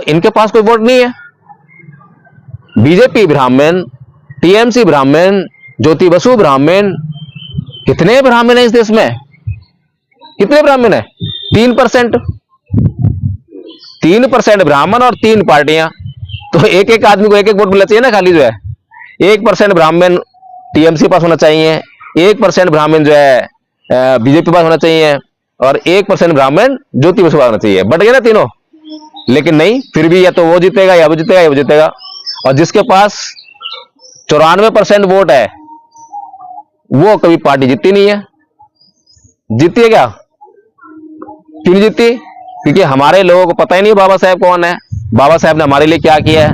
इनके पास कोई वोट नहीं है। बीजेपी ब्राह्मण, टीएमसी ब्राह्मण, ज्योति बसु ब्राह्मण, कितने ब्राह्मण है इस देश में? कितने ब्राह्मण है? 3%। 3% ब्राह्मण और 3 पार्टियां, तो एक एक आदमी को एक एक वोट मिलना चाहिए ना। खाली जो है 1% ब्राह्मण टीएमसी पास होना चाहिए, 1% ब्राह्मण जो है बीजेपी पास होना चाहिए, और 1% ब्राह्मण ज्योति बसु पास होना चाहिए। बट गए ना तीनों। लेकिन नहीं, फिर भी या तो वो जीतेगा या वो जीतेगा या वो जीतेगा। और जिसके पास 94% वोट है वो कभी पार्टी जीती नहीं है। जीती है क्या? क्यों नहीं जीती? क्योंकि हमारे लोगों को पता ही नहीं बाबा साहेब कौन है, बाबा साहेब ने हमारे लिए क्या किया है।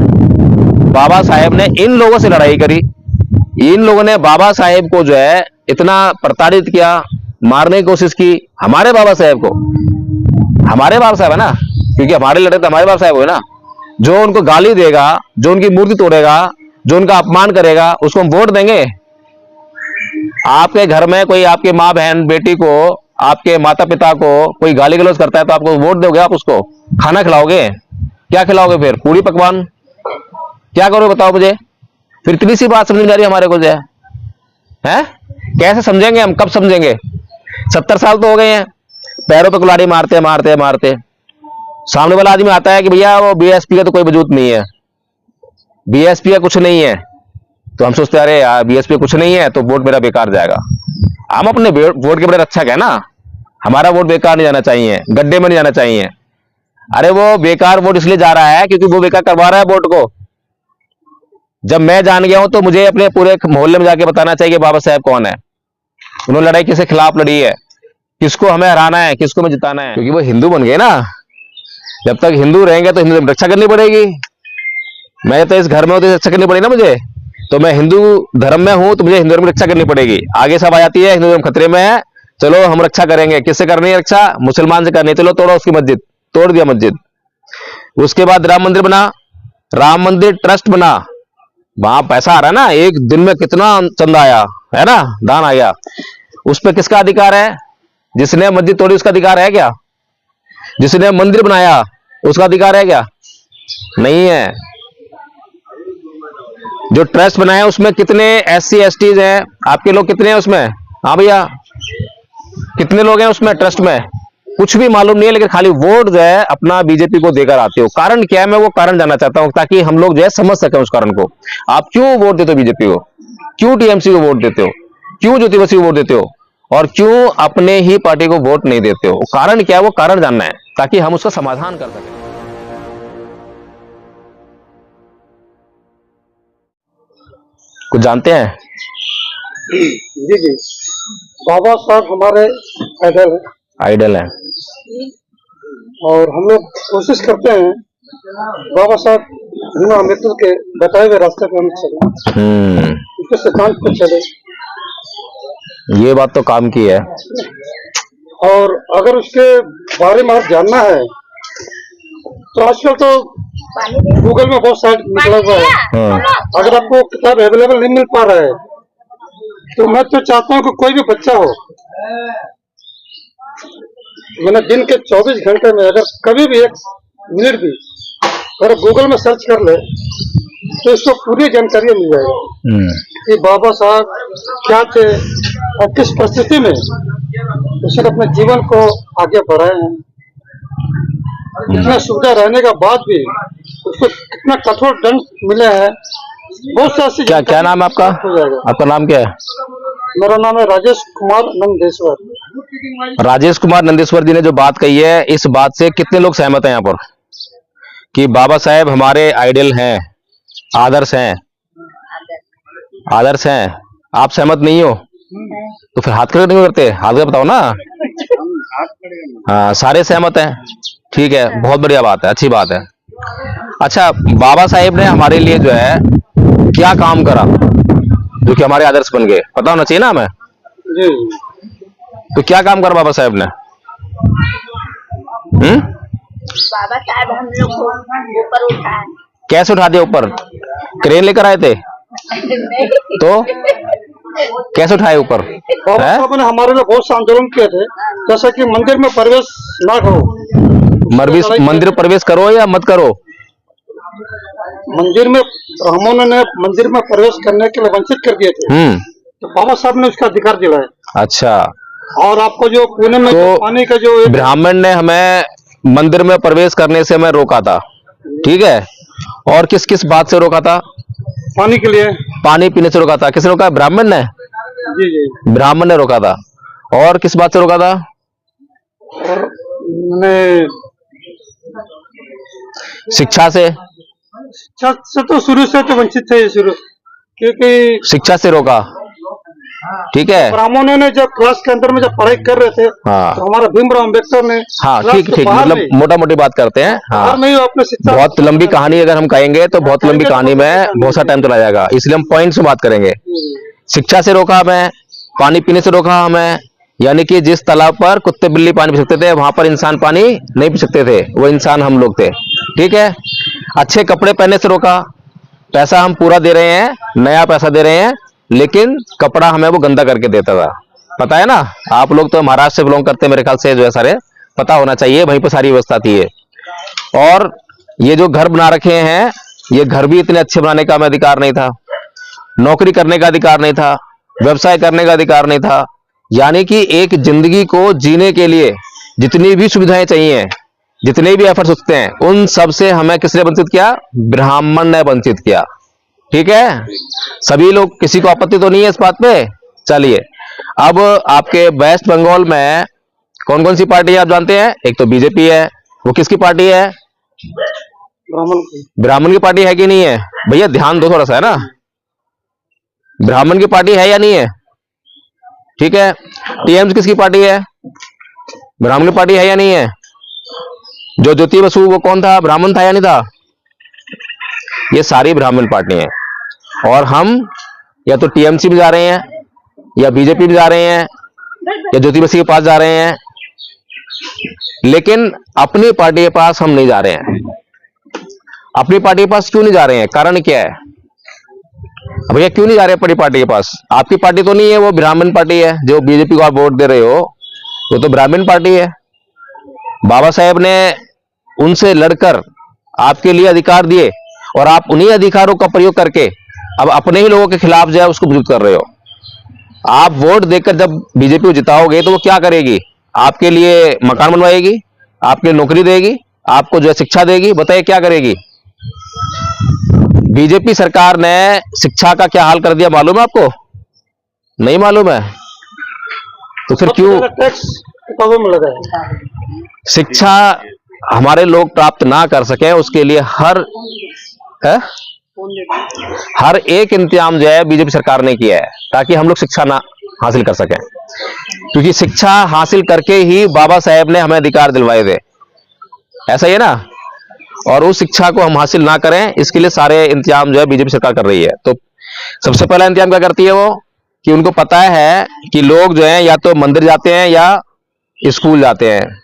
बाबा साहेब ने इन लोगों से लड़ाई करी, इन लोगों ने बाबा साहेब को जो है इतना प्रताड़ित किया, मारने की कोशिश की। हमारे बाबा साहेब को, हमारे बाबा साहेब है ना, क्योंकि हमारे लड़े तो हमारे बाबा साहेब हुए ना। जो उनको गाली देगा, जो उनकी मूर्ति तोड़ेगा, जो उनका अपमान करेगा, उसको हम वोट देंगे? आपके घर में कोई आपकी माँ बहन बेटी को, आपके माता पिता को कोई गाली गलौज करता है तो आपको वोट दोगे? आप उसको खाना खिलाओगे? क्या खिलाओगे फिर? पूरी पकवान? क्या करोगे बताओ मुझे? फिर इतनी सी बात समझ में आ रही है हमारे को जो है? कैसे समझेंगे हम? कब समझेंगे? 70 साल तो हो गए हैं पैरों पे कुल्हाड़ी मारते मारते मारते। सामने वाला आदमी आता है कि भैया वो बीएसपी का तो कोई वजूद नहीं है, बीएसपी का कुछ नहीं है, तो हम सोचते हैं अरे यार बीएसपी कुछ नहीं है तो वोट मेरा बेकार जाएगा। हम अपने वोट के बड़े रक्षक है ना, हमारा वोट बेकार नहीं जाना चाहिए, गड्ढे में नहीं जाना चाहिए। अरे वो बेकार वोट इसलिए जा रहा है क्योंकि वो बेकार करवा रहा है वोट को। जब मैं जान गया हूं तो मुझे अपने पूरे मोहल्ले में जाके बताना चाहिए कि बाबा साहेब कौन है, उन्होंने लड़ाई किसके खिलाफ लड़ी है, किसको हमें हराना है, किसको हमें जिताना है। क्योंकि वो हिंदू बन गए ना, जब तक हिंदू रहेंगे तो हिंदू रक्षा करनी पड़ेगी। मैं तो इस घर में हूं तो रक्षा करनी पड़ेगी ना मुझे। तो मैं हिंदू धर्म में हूं तो मुझे हिंदू धर्म की रक्षा करनी पड़ेगी। आगे सब आ जाती है हिंदू धर्म खतरे में है, चलो हम रक्षा करेंगे। किससे करनी है रक्षा? मुसलमान से करनी है, चलो तोड़ो उसकी मस्जिद, तोड़ दिया मस्जिद। उसके बाद राम मंदिर बना, राम मंदिर ट्रस्ट बना, वहां पैसा आ रहा है ना, एक दिन में कितना चंदा आया है ना, दान आ गया। उस पर किसका अधिकार है? जिसने मस्जिद तोड़ी उसका अधिकार है क्या? जिसने मंदिर बनाया उसका अधिकार है क्या? नहीं है। जो ट्रस्ट बनाया उसमें कितने SC STs हैं? आपके लोग कितने हैं उसमें? हाँ भैया, कितने लोग हैं उसमें ट्रस्ट में? कुछ भी मालूम नहीं है, लेकिन खाली वोट जो है अपना बीजेपी को देकर आते हो। कारण क्या है? मैं वो कारण जानना चाहता हूं ताकि हम लोग जो है समझ सकें उस कारण को। आप क्यों वोट देते हो बीजेपी को? क्यों टीएमसी को वोट देते हो? क्यों ज्योति बसु को वोट देते हो? और क्यों अपने ही पार्टी को वोट नहीं देते हो? कारण क्या है? वो कारण जानना है ताकि हम उसका समाधान कर सकें। कुछ जानते हैं? जी जी, बाबा साहब हमारे आइडल है। आइडल है और हम लोग कोशिश करते हैं बाबा साहब बिना अम्बेडकर के बताए हुए रास्ते पे हम चले, उसके सिद्धांत पे चले। ये बात तो काम की है। और अगर उसके बारे में आप जानना है तो आजकल तो गूगल में बहुत साइट निकला हुआ है। अगर आपको किताब अवेलेबल नहीं मिल पा रहा है तो मैं तो चाहता हूँ कि कोई भी बच्चा हो, मैंने दिन के 24 घंटे में अगर कभी भी 1 मिनट भी अगर गूगल में सर्च कर ले तो इसको पूरी जानकारी मिल जाएगी कि बाबा साहब क्या थे और किस परिस्थिति में उसने अपने जीवन को आगे बढ़ाए हैं। इतना सुविधा रहने के बाद भी उसको कितना कठोर दंड मिले हैं। बहुत सारी क्या नाम है आपका? आपका नाम क्या है? मेरा नाम है राजेश कुमार नंदेश्वर। राजेश कुमार नंदेश्वर जी ने जो बात कही है, इस बात से कितने लोग सहमत हैं यहाँ पर कि बाबा साहेब हमारे आइडल हैं, आदर्श हैं? आदर्श हैं। आप सहमत नहीं हो तो फिर हाथ खड़े नहीं करते? हाथ खड़े बताओ ना। हाँ, सारे सहमत हैं, ठीक है, बहुत बढ़िया बात है, अच्छी बात है। अच्छा, बाबा साहेब ने हमारे लिए जो है क्या काम करा जो कि हमारे आदर्श बन गए? पता होना चाहिए ना हमें। जी। तो क्या काम करा बाबा साहेब ने? बाबा साहब हम लोग को ऊपर उठाए। कैसे उठा दिया ऊपर? क्रेन लेकर आए थे? तो कैसे उठाए ऊपर? बाबा साहब ने हमारे लिए बहुत से आंदोलन किए थे, जैसे कि मंदिर में प्रवेश ना करो, मंदिर प्रवेश करो या मत करो, मंदिर में ब्राह्मणों ने मंदिर में प्रवेश करने के लिए वंचित कर दिए थे, तो बाबा साहब ने उसका अधिकार दिलाया। अच्छा, और आपको जो पुणे में तो जो पानी का जो एक ब्राह्मण ने हमें मंदिर में प्रवेश करने से हमें रोका था, ठीक है। और किस किस बात से रोका था? पानी के लिए, पानी पीने से रोका था। किसने रोका? ब्राह्मण ने। जी जी, ब्राह्मण ने रोका था। और किस बात से रोका था? और मैंने शिक्षा से। शिक्षा से तो शुरू से तो वंचित थे शुरू, क्योंकि शिक्षा से रोका, ठीक है। ब्राह्मणों ने जब क्लास के अंदर में जब पढ़ाई कर रहे थे, हाँ तो हमारा भीमराव अम्बेडकर ने हाँ, क्लास ठीक के ठीक, बाहर मतलब नहीं- मोटा मोटी बात करते हैं। हाँ, बाहर नहीं अपने शिक्षा बहुत लंबी कहानी अगर हम कहेंगे तो बहुत लंबी कहानी में बहुत सा टाइम चला जाएगा, इसलिए हम पॉइंट से बात करेंगे। शिक्षा से रोका हमें, पानी पीने से रोका हमें, यानी कि जिस तालाब पर कुत्ते बिल्ली पानी पी सकते थे वहां पर इंसान पानी नहीं पी सकते थे, वो इंसान हम लोग थे, ठीक है। अच्छे कपड़े पहनने से रोका। पैसा हम पूरा दे रहे हैं, नया पैसा दे रहे हैं, लेकिन कपड़ा हमें वो गंदा करके देता था, पता है ना। आप लोग तो महाराष्ट्र से बिलोंग करते हैं मेरे ख्याल से, जो है सारे पता होना चाहिए, वहीं पर सारी व्यवस्था थी ये। और ये जो घर बना रखे हैं, ये घर भी इतने अच्छे बनाने का हमें अधिकार नहीं था, नौकरी करने का अधिकार नहीं था, व्यवसाय करने का अधिकार नहीं था। यानी कि एक जिंदगी को जीने के लिए जितनी भी सुविधाएं चाहिए, जितने भी एफर्ट्स उठते हैं, उन सब से हमें किसने वंचित किया? ब्राह्मण ने वंचित किया, ठीक है। सभी लोग, किसी को आपत्ति तो नहीं है इस बात पे? चलिए, अब आपके वेस्ट बंगाल में कौन कौन सी पार्टी है आप जानते हैं? एक तो बीजेपी है, वो किसकी पार्टी है? ब्राह्मण की। ब्राह्मण की पार्टी है कि नहीं है? भैया ध्यान दो थोड़ा सा, है ना। ब्राह्मण की पार्टी है या नहीं है? ठीक है। टीएमसी किसकी पार्टी है? ब्राह्मण की पार्टी है या नहीं है? जो ज्योति बसु वो कौन था? ब्राह्मण था या नहीं था? ये सारी ब्राह्मण पार्टी हैं, और हम या तो टीएमसी में जा रहे हैं, या बीजेपी में जा रहे हैं, या ज्योति बसु के पास जा रहे हैं, लेकिन अपनी पार्टी के पास हम नहीं जा रहे हैं। अपनी पार्टी के पास क्यों नहीं जा रहे हैं? कारण क्या है भैया? क्यों नहीं जा रहे अपनी पार्टी के पास? आपकी पार्टी तो नहीं है, वो ब्राह्मण पार्टी है। जो बीजेपी को आप वोट दे रहे हो वो तो ब्राह्मण पार्टी है। बाबा साहेब ने उनसे लड़कर आपके लिए अधिकार दिए, और आप उन्हीं अधिकारों का प्रयोग करके अब अपने ही लोगों के खिलाफ जो है उसको विरोध कर रहे हो। आप वोट देकर जब बीजेपी को जिताओगे तो वो क्या करेगी? आपके लिए मकान बनवाएगी, आपके लिए नौकरी देगी, आपको जो है शिक्षा देगी। बताइए क्या करेगी? बीजेपी सरकार ने शिक्षा का क्या हाल कर दिया मालूम है आपको? नहीं मालूम है? तो फिर क्यों टैक्स किताबों में लगा है। शिक्षा हमारे लोग प्राप्त ना कर सके, उसके लिए हर एक इंतजाम जो है बीजेपी सरकार ने किया है, ताकि हम लोग शिक्षा ना हासिल कर सकें। क्योंकि शिक्षा हासिल करके ही बाबा साहेब ने हमें अधिकार दिलवाए थे, ऐसा ही है ना। और उस शिक्षा को हम हासिल ना करें, इसके लिए सारे इंतजाम जो है बीजेपी सरकार कर रही है। तो सबसे पहला इंतजाम क्या करती है वो, कि उनको पता है कि लोग जो है या तो मंदिर जाते हैं या स्कूल जाते हैं,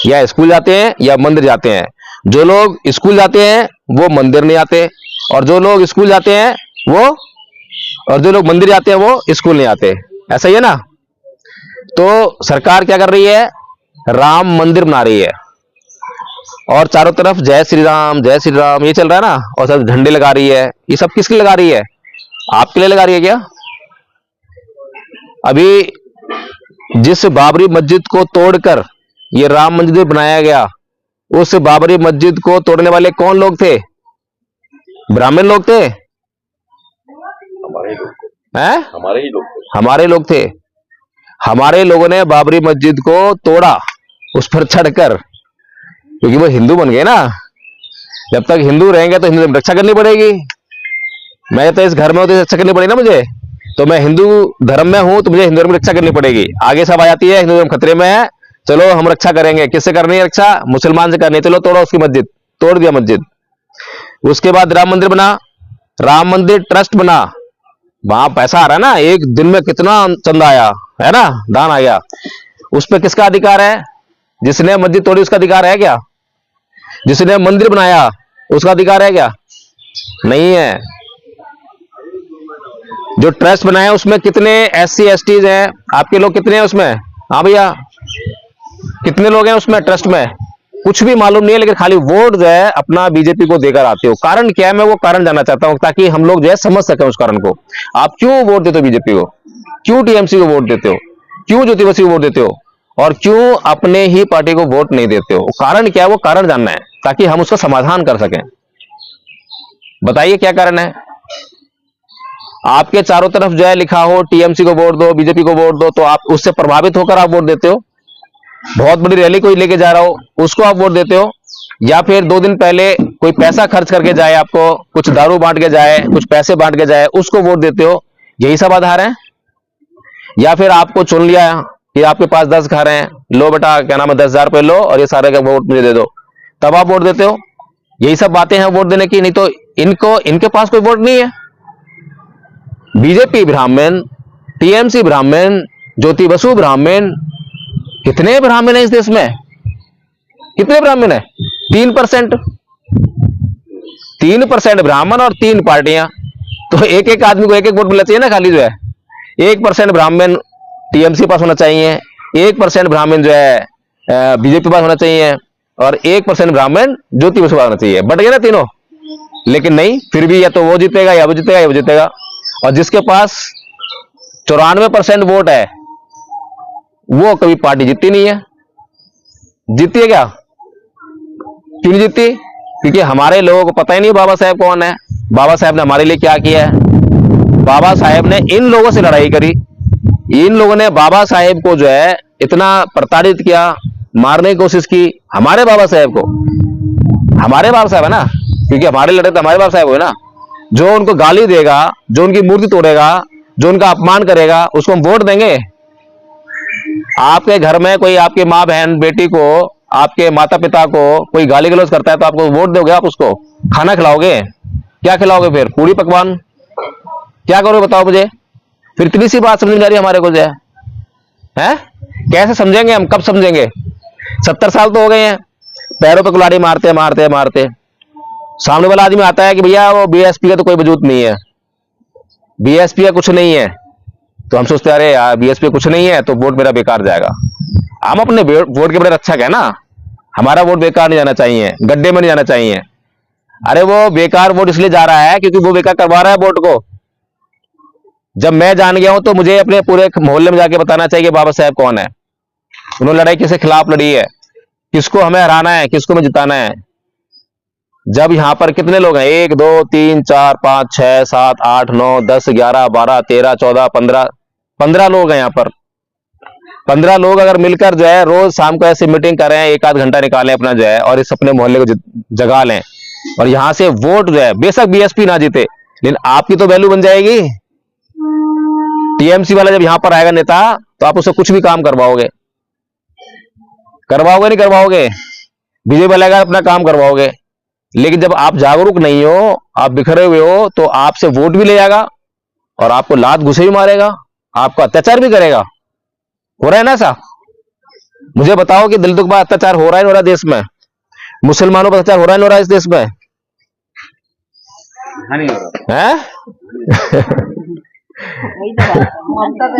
या स्कूल जाते हैं या मंदिर जाते हैं। जो लोग स्कूल जाते हैं वो मंदिर नहीं आते, और जो लोग स्कूल जाते हैं वो, और जो लोग मंदिर जाते हैं वो स्कूल नहीं आते, ऐसा ही है ना। तो सरकार क्या कर रही है? राम मंदिर बना रही है, और चारों तरफ जय श्री राम ये चल रहा है ना, और सब झंडे लगा रही है। ये सब किसके लिए लगा रही है? आपके लिए लगा रही है क्या? अभी जिस बाबरी मस्जिद को तोड़कर ये राम मंदिर बनाया गया, उस बाबरी मस्जिद को तोड़ने वाले कौन लोग थे? ब्राह्मण लोग थे? हैं? हमारे लोग थे। हमारे लोगों ने बाबरी मस्जिद को तोड़ा उस पर चढ़कर, क्योंकि वो हिंदू बन गए ना। जब तक हिंदू रहेंगे तो हिंदू रक्षा करनी पड़ेगी। मैं तो इस घर में हूं तो रक्षा करनी पड़ेगी ना मुझे। तो मैं हिंदू धर्म में हूं तो मुझे हिंदू धर्म की रक्षा करनी पड़ेगी। आगे सब आ जाती है हिंदू धर्म खतरे में है, चलो हम रक्षा करेंगे। किससे करनी है रक्षा? मुसलमान से करनी है। चलो तोड़ो उसकी मस्जिद, तोड़ दिया मस्जिद। उसके बाद राम मंदिर बना, राम मंदिर ट्रस्ट बना। वहां पैसा आ रहा है ना, एक दिन में कितना चंदा आया है ना, दान आ गया। उस पर किसका अधिकार है? जिसने मस्जिद तोड़ी उसका अधिकार है क्या? जिसने मंदिर बनाया उसका अधिकार है क्या? नहीं है। जो ट्रस्ट बनाया उसमें कितने SC STs हैं? आपके लोग कितने हैं उसमें? हाँ भैया, कितने लोग हैं उसमें ट्रस्ट में? कुछ भी मालूम नहीं है, लेकिन खाली वोट जो है अपना बीजेपी को देकर आते हो। कारण क्या है, मैं वो कारण जानना चाहता हूं ताकि हम लोग जो है समझ सकें उस कारण को। आप क्यों वोट देते हो बीजेपी को, क्यों टीएमसी को वोट देते हो, क्यों ज्योति बसु को वोट देते हो, और क्यों अपने ही पार्टी को वोट नहीं देते हो? कारण क्या है, वो कारण जानना है ताकि हम उसका समाधान कर सकें। बताइए क्या कारण है? आपके चारों तरफ जो है लिखा हो टीएमसी को वोट दो, बीजेपी को वोट दो, तो आप उससे प्रभावित होकर आप वोट देते हो। बहुत बड़ी रैली कोई लेके जा रहा हो उसको आप वोट देते हो, या फिर 2 दिन पहले कोई पैसा खर्च करके जाए, आपको कुछ दारू बांट के जाए, कुछ पैसे बांट के जाए, उसको वोट देते हो। यही सब आधार है। या फिर आपको चुन लिया कि आपके पास 10 घर हैं, लो बेटा क्या नाम है 10,000 रुपये लो और ये सारे का वोट मुझे दे दो, तब आप वोट देते हो। यही सब बातें हैं वोट देने की। नहीं तो इनके पास कोई वोट नहीं है। बीजेपी ब्राह्मण, टीएमसी ब्राह्मण, ज्योति बसु ब्राह्मण, कितने ब्राह्मण है इस देश में? कितने ब्राह्मण है? 3%। 3% ब्राह्मण और 3 पार्टियां, तो एक एक आदमी को एक एक वोट मिलना चाहिए ना। खाली जो है 1% ब्राह्मण टीएमसी पास होना चाहिए, 1% ब्राह्मण जो है बीजेपी पास होना चाहिए, और 1% ब्राह्मण ज्योति बसु पास होना चाहिए। बट गए ना तीनों। लेकिन नहीं, फिर भी या तो वो जीतेगा या वो जीतेगा या वो जीतेगा। और जिसके पास 94% वोट है वो कभी पार्टी जीती नहीं है। जीती है क्या? क्यों नहीं जीती? क्योंकि हमारे लोगों को पता ही नहीं बाबा साहेब कौन है, बाबा साहेब ने हमारे लिए क्या किया है। बाबा साहेब ने इन लोगों से लड़ाई करी, इन लोगों ने बाबा साहेब को जो है इतना प्रताड़ित किया, मारने की कोशिश की। हमारे बाबा साहेब को, हमारे बाबा साहेब है ना, क्योंकि हमारे लड़े तो हमारे बाबा साहेब हुए ना। जो उनको गाली देगा, जो उनकी मूर्ति तोड़ेगा, जो उनका अपमान करेगा, उसको हम वोट देंगे? आपके घर में कोई आपकी माँ बहन बेटी को, आपके माता पिता को कोई गाली गलौज करता है तो आपको वोट दोगे? आप उसको खाना खिलाओगे? क्या खिलाओगे फिर? पूरी पकवान? क्या करोगे बताओ मुझे? फिर इतनी सी बात समझ में आ रही है हमारे को जो है? कैसे समझेंगे हम? कब समझेंगे? 70 साल तो हो गए हैं पैरों पे कुल्हाड़ी मारते मारते मारते। सामने वाला आदमी आता है कि भैया वो बीएसपी का तो कोई वजूद नहीं है, बीएसपी का कुछ नहीं है, तो हम सोचते हैं अरे यार बीएसपी कुछ नहीं है तो वोट मेरा बेकार जाएगा। हम अपने वोट के बड़े रक्षक है ना, हमारा वोट बेकार नहीं जाना चाहिए, गड्ढे में नहीं जाना चाहिए। अरे वो बेकार वोट इसलिए जा रहा है क्योंकि वो बेकार करवा रहा है वोट को। जब मैं जान गया हूं तो मुझे अपने पूरे मोहल्ले में जाके बताना चाहिए कि बाबा साहेब कौन है, उन्होंने लड़ाई किसके खिलाफ लड़ी है, किसको हमें हराना है, किसको हमें जिताना है। जब यहां पर कितने लोग हैं? 1 2 3 4 5 6 7 8 9 10 11 12 13 14 15 लोग हैं यहां पर। 15 लोग अगर मिलकर जो है रोज शाम को ऐसी मीटिंग करें, 1 आध घंटा निकालें अपना जो है, और इस अपने मोहल्ले को जगा लें, और यहां से वोट जो है, बेशक बीएसपी ना जीते लेकिन आपकी तो वैल्यू बन जाएगी। टीएमसी वाला जब यहां पर आएगा नेता तो आप उससे कुछ भी काम करवाओगे, नहीं करवाओगे? बीजेपी वाला आएगा अपना काम करवाओगे। लेकिन जब आप जागरूक नहीं हो, आप बिखरे हुए हो, तो आपसे वोट भी ले जाएगा और आपको लात घुसे भी मारेगा, आपको अत्याचार भी करेगा। हो रहा है ना ऐसा? मुझे बताओ कि दलितों पर अत्याचार हो रहा है नहीं हो रहा देश में? मुसलमानों पर अत्याचार हो रहा है नहीं हो रहा इस देश में? नहीं हो रहा है?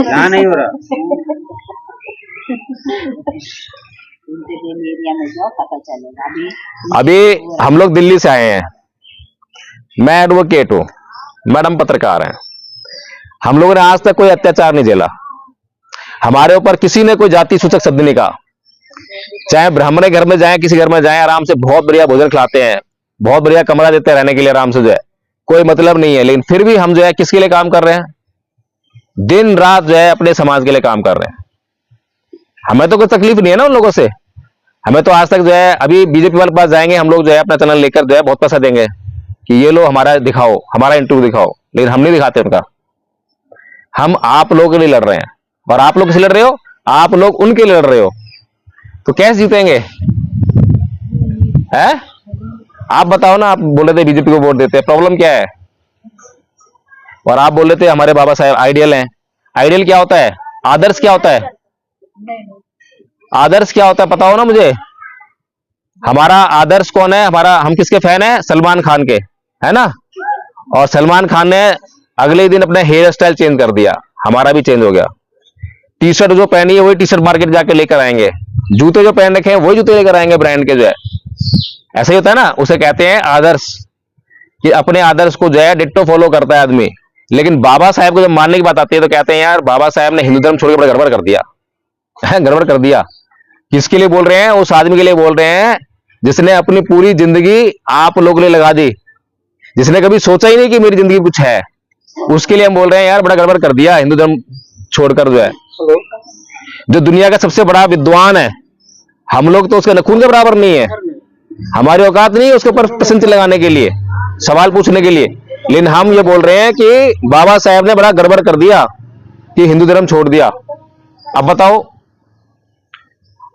यहाँ नहीं हो रहा। एरिया में जाओ पता चलेगा। अभी हम लोग दिल्ली से आए हैं, मैं एडवोकेट हूं, मैडम पत्रकार हैं। हम लोगों ने आज तक कोई अत्याचार नहीं झेला, हमारे ऊपर किसी ने कोई जाति सूचक शब्द नहीं कहा। चाहे ब्राह्मण घर में जाएं, किसी घर में जाएं, आराम से बहुत बढ़िया भोजन खिलाते हैं, बहुत बढ़िया कमरा देते हैं रहने के लिए, आराम से जो है कोई मतलब नहीं है। लेकिन फिर भी हम जो है किसके लिए काम कर रहे हैं? दिन रात जो है अपने समाज के लिए काम कर रहे हैं। हमें तो कोई तकलीफ नहीं है ना उन लोगों से। हमें तो आज तक जो है, अभी बीजेपी वाले के पास जाएंगे हम लोग जो है अपना चैनल लेकर जो है बहुत पैसा देंगे कि ये लो हमारा दिखाओ, हमारा इंटरव्यू दिखाओ, लेकिन हम नहीं दिखाते उनका। हम आप लोगों के लिए लड़ रहे हैं, और आप लोग किससे लड़ रहे हो? आप लोग उनके लिए लड़ रहे हो, तो कैसे जीतेंगे? है? आप बताओ ना। आप बोले थे बीजेपी को वोट देते हैं, प्रॉब्लम क्या है? और आप बोल रहे थे हमारे बाबा साहेब आइडियल हैं। आइडियल क्या होता है? आदर्श क्या होता है? आदर्श क्या होता है पता हो ना मुझे? हमारा आदर्श कौन है? हम किसके फैन है? सलमान खान के, है ना? और सलमान खान ने अगले दिन अपने हेयर स्टाइल चेंज कर दिया, हमारा भी चेंज हो गया। टी शर्ट जो पहनी है वही टी शर्ट मार्केट जाके लेकर आएंगे, जूते जो पहन रखे हैं वही जूते लेकर आएंगे ब्रांड के जो है। ऐसा ही होता है ना, उसे कहते हैं आदर्श, कि अपने आदर्श को जो है डिट्टो फॉलो करता है आदमी। लेकिन बाबा साहेब को जब मानने की बात आती है तो कहते हैं यार बाबा साहेब ने हिंदू धर्म छोड़ के बड़ा गड़बड़ कर दिया। गड़बड़ कर दिया। किसके लिए बोल रहे हैं? उस आदमी के लिए बोल रहे हैं जिसने अपनी पूरी जिंदगी आप लोगों ने लगा दी, जिसने कभी सोचा ही नहीं कि मेरी जिंदगी कुछ है। उसके लिए हम बोल रहे हैं यार बड़ा गड़बड़ कर दिया हिंदू धर्म छोड़कर जो है। हेलो। जो दुनिया का सबसे बड़ा विद्वान है, हम लोग तो उसके नखून के बराबर नहीं है। हमारी औकात नहीं है उसके ऊपर प्रश्न लगाने के लिए, सवाल पूछने के लिए। लेकिन हम ये बोल रहे हैं कि बाबा साहेब ने बड़ा गड़बड़ कर दिया कि हिंदू धर्म छोड़ दिया। अब बताओ,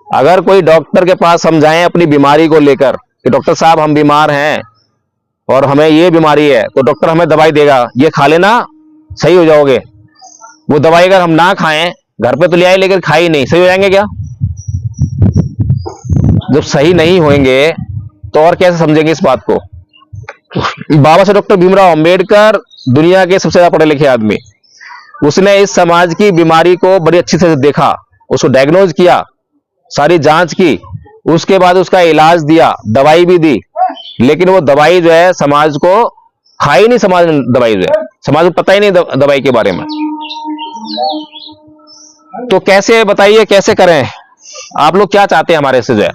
अगर कोई डॉक्टर के पास हम जाएं अपनी बीमारी को लेकर कि डॉक्टर साहब हम बीमार हैं और हमें ये बीमारी है, तो डॉक्टर हमें दवाई देगा, ये खा लेना सही हो जाओगे। वो दवाई अगर हम ना खाएं, घर पे तो ले आए लेकिन खाई नहीं, सही हो जाएंगे क्या? जब सही नहीं होंगे तो और कैसे समझेंगे इस बात को? बाबा साहब डॉक्टर भीमराव अंबेडकर दुनिया के सबसे ज्यादा पढ़े लिखे आदमी, उसने इस समाज की बीमारी को बड़ी अच्छी से देखा, उसको डायग्नोज किया, सारी जांच की, उसके बाद उसका इलाज दिया, दवाई भी दी। लेकिन वो दवाई जो है समाज को खाई नहीं, समाज ने दवाई जो है, समाज को पता ही नहीं दवाई के बारे में। तो कैसे बताइए, कैसे करें? आप लोग क्या चाहते हैं हमारे से जो है?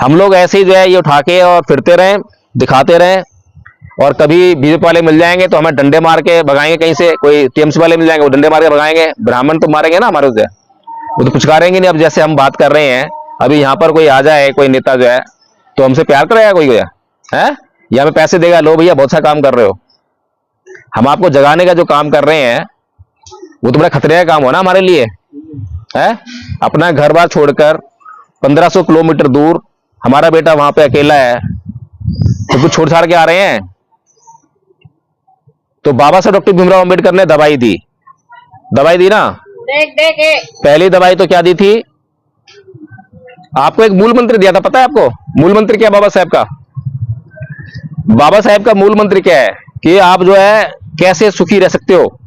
हम लोग ऐसे ही जो है ये उठा के और फिरते रहें, दिखाते रहें, और कभी बीजेपी वाले मिल जाएंगे तो हमें डंडे मार के भगाएंगे, कहीं से कोई टीएमसी वाले मिल जाएंगे वो डंडे मार के भगाएंगे। ब्राह्मण तो मारेंगे ना हमारे से, वो तो पुचकारेंगे नहीं। अब जैसे हम बात कर रहे हैं, अभी यहाँ पर कोई आ जाए, कोई नेता जो है, तो हमसे प्यार करेगा कोई है? या हमें पैसे देगा, लो भैया बहुत सा काम कर रहे हो। हम आपको जगाने का जो काम कर रहे हैं वो तो बड़ा खतरे का काम हो ना हमारे लिए, है? अपना घर बार छोड़कर 1500 किलोमीटर दूर, हमारा बेटा वहां पे अकेला है, तो कुछ छोड़ छाड़ के आ रहे हैं। तो बाबा साहब डॉक्टर भीमराव अंबेडकर ने दवाई दी, दवाई दी ना। पहली दवाई तो क्या दी थी? आपको एक मूल मंत्र दिया था, पता है आपको मूल मंत्र क्या बाबा साहब का? बाबा साहब का मूल मंत्र क्या है कि आप जो है कैसे सुखी रह सकते हो।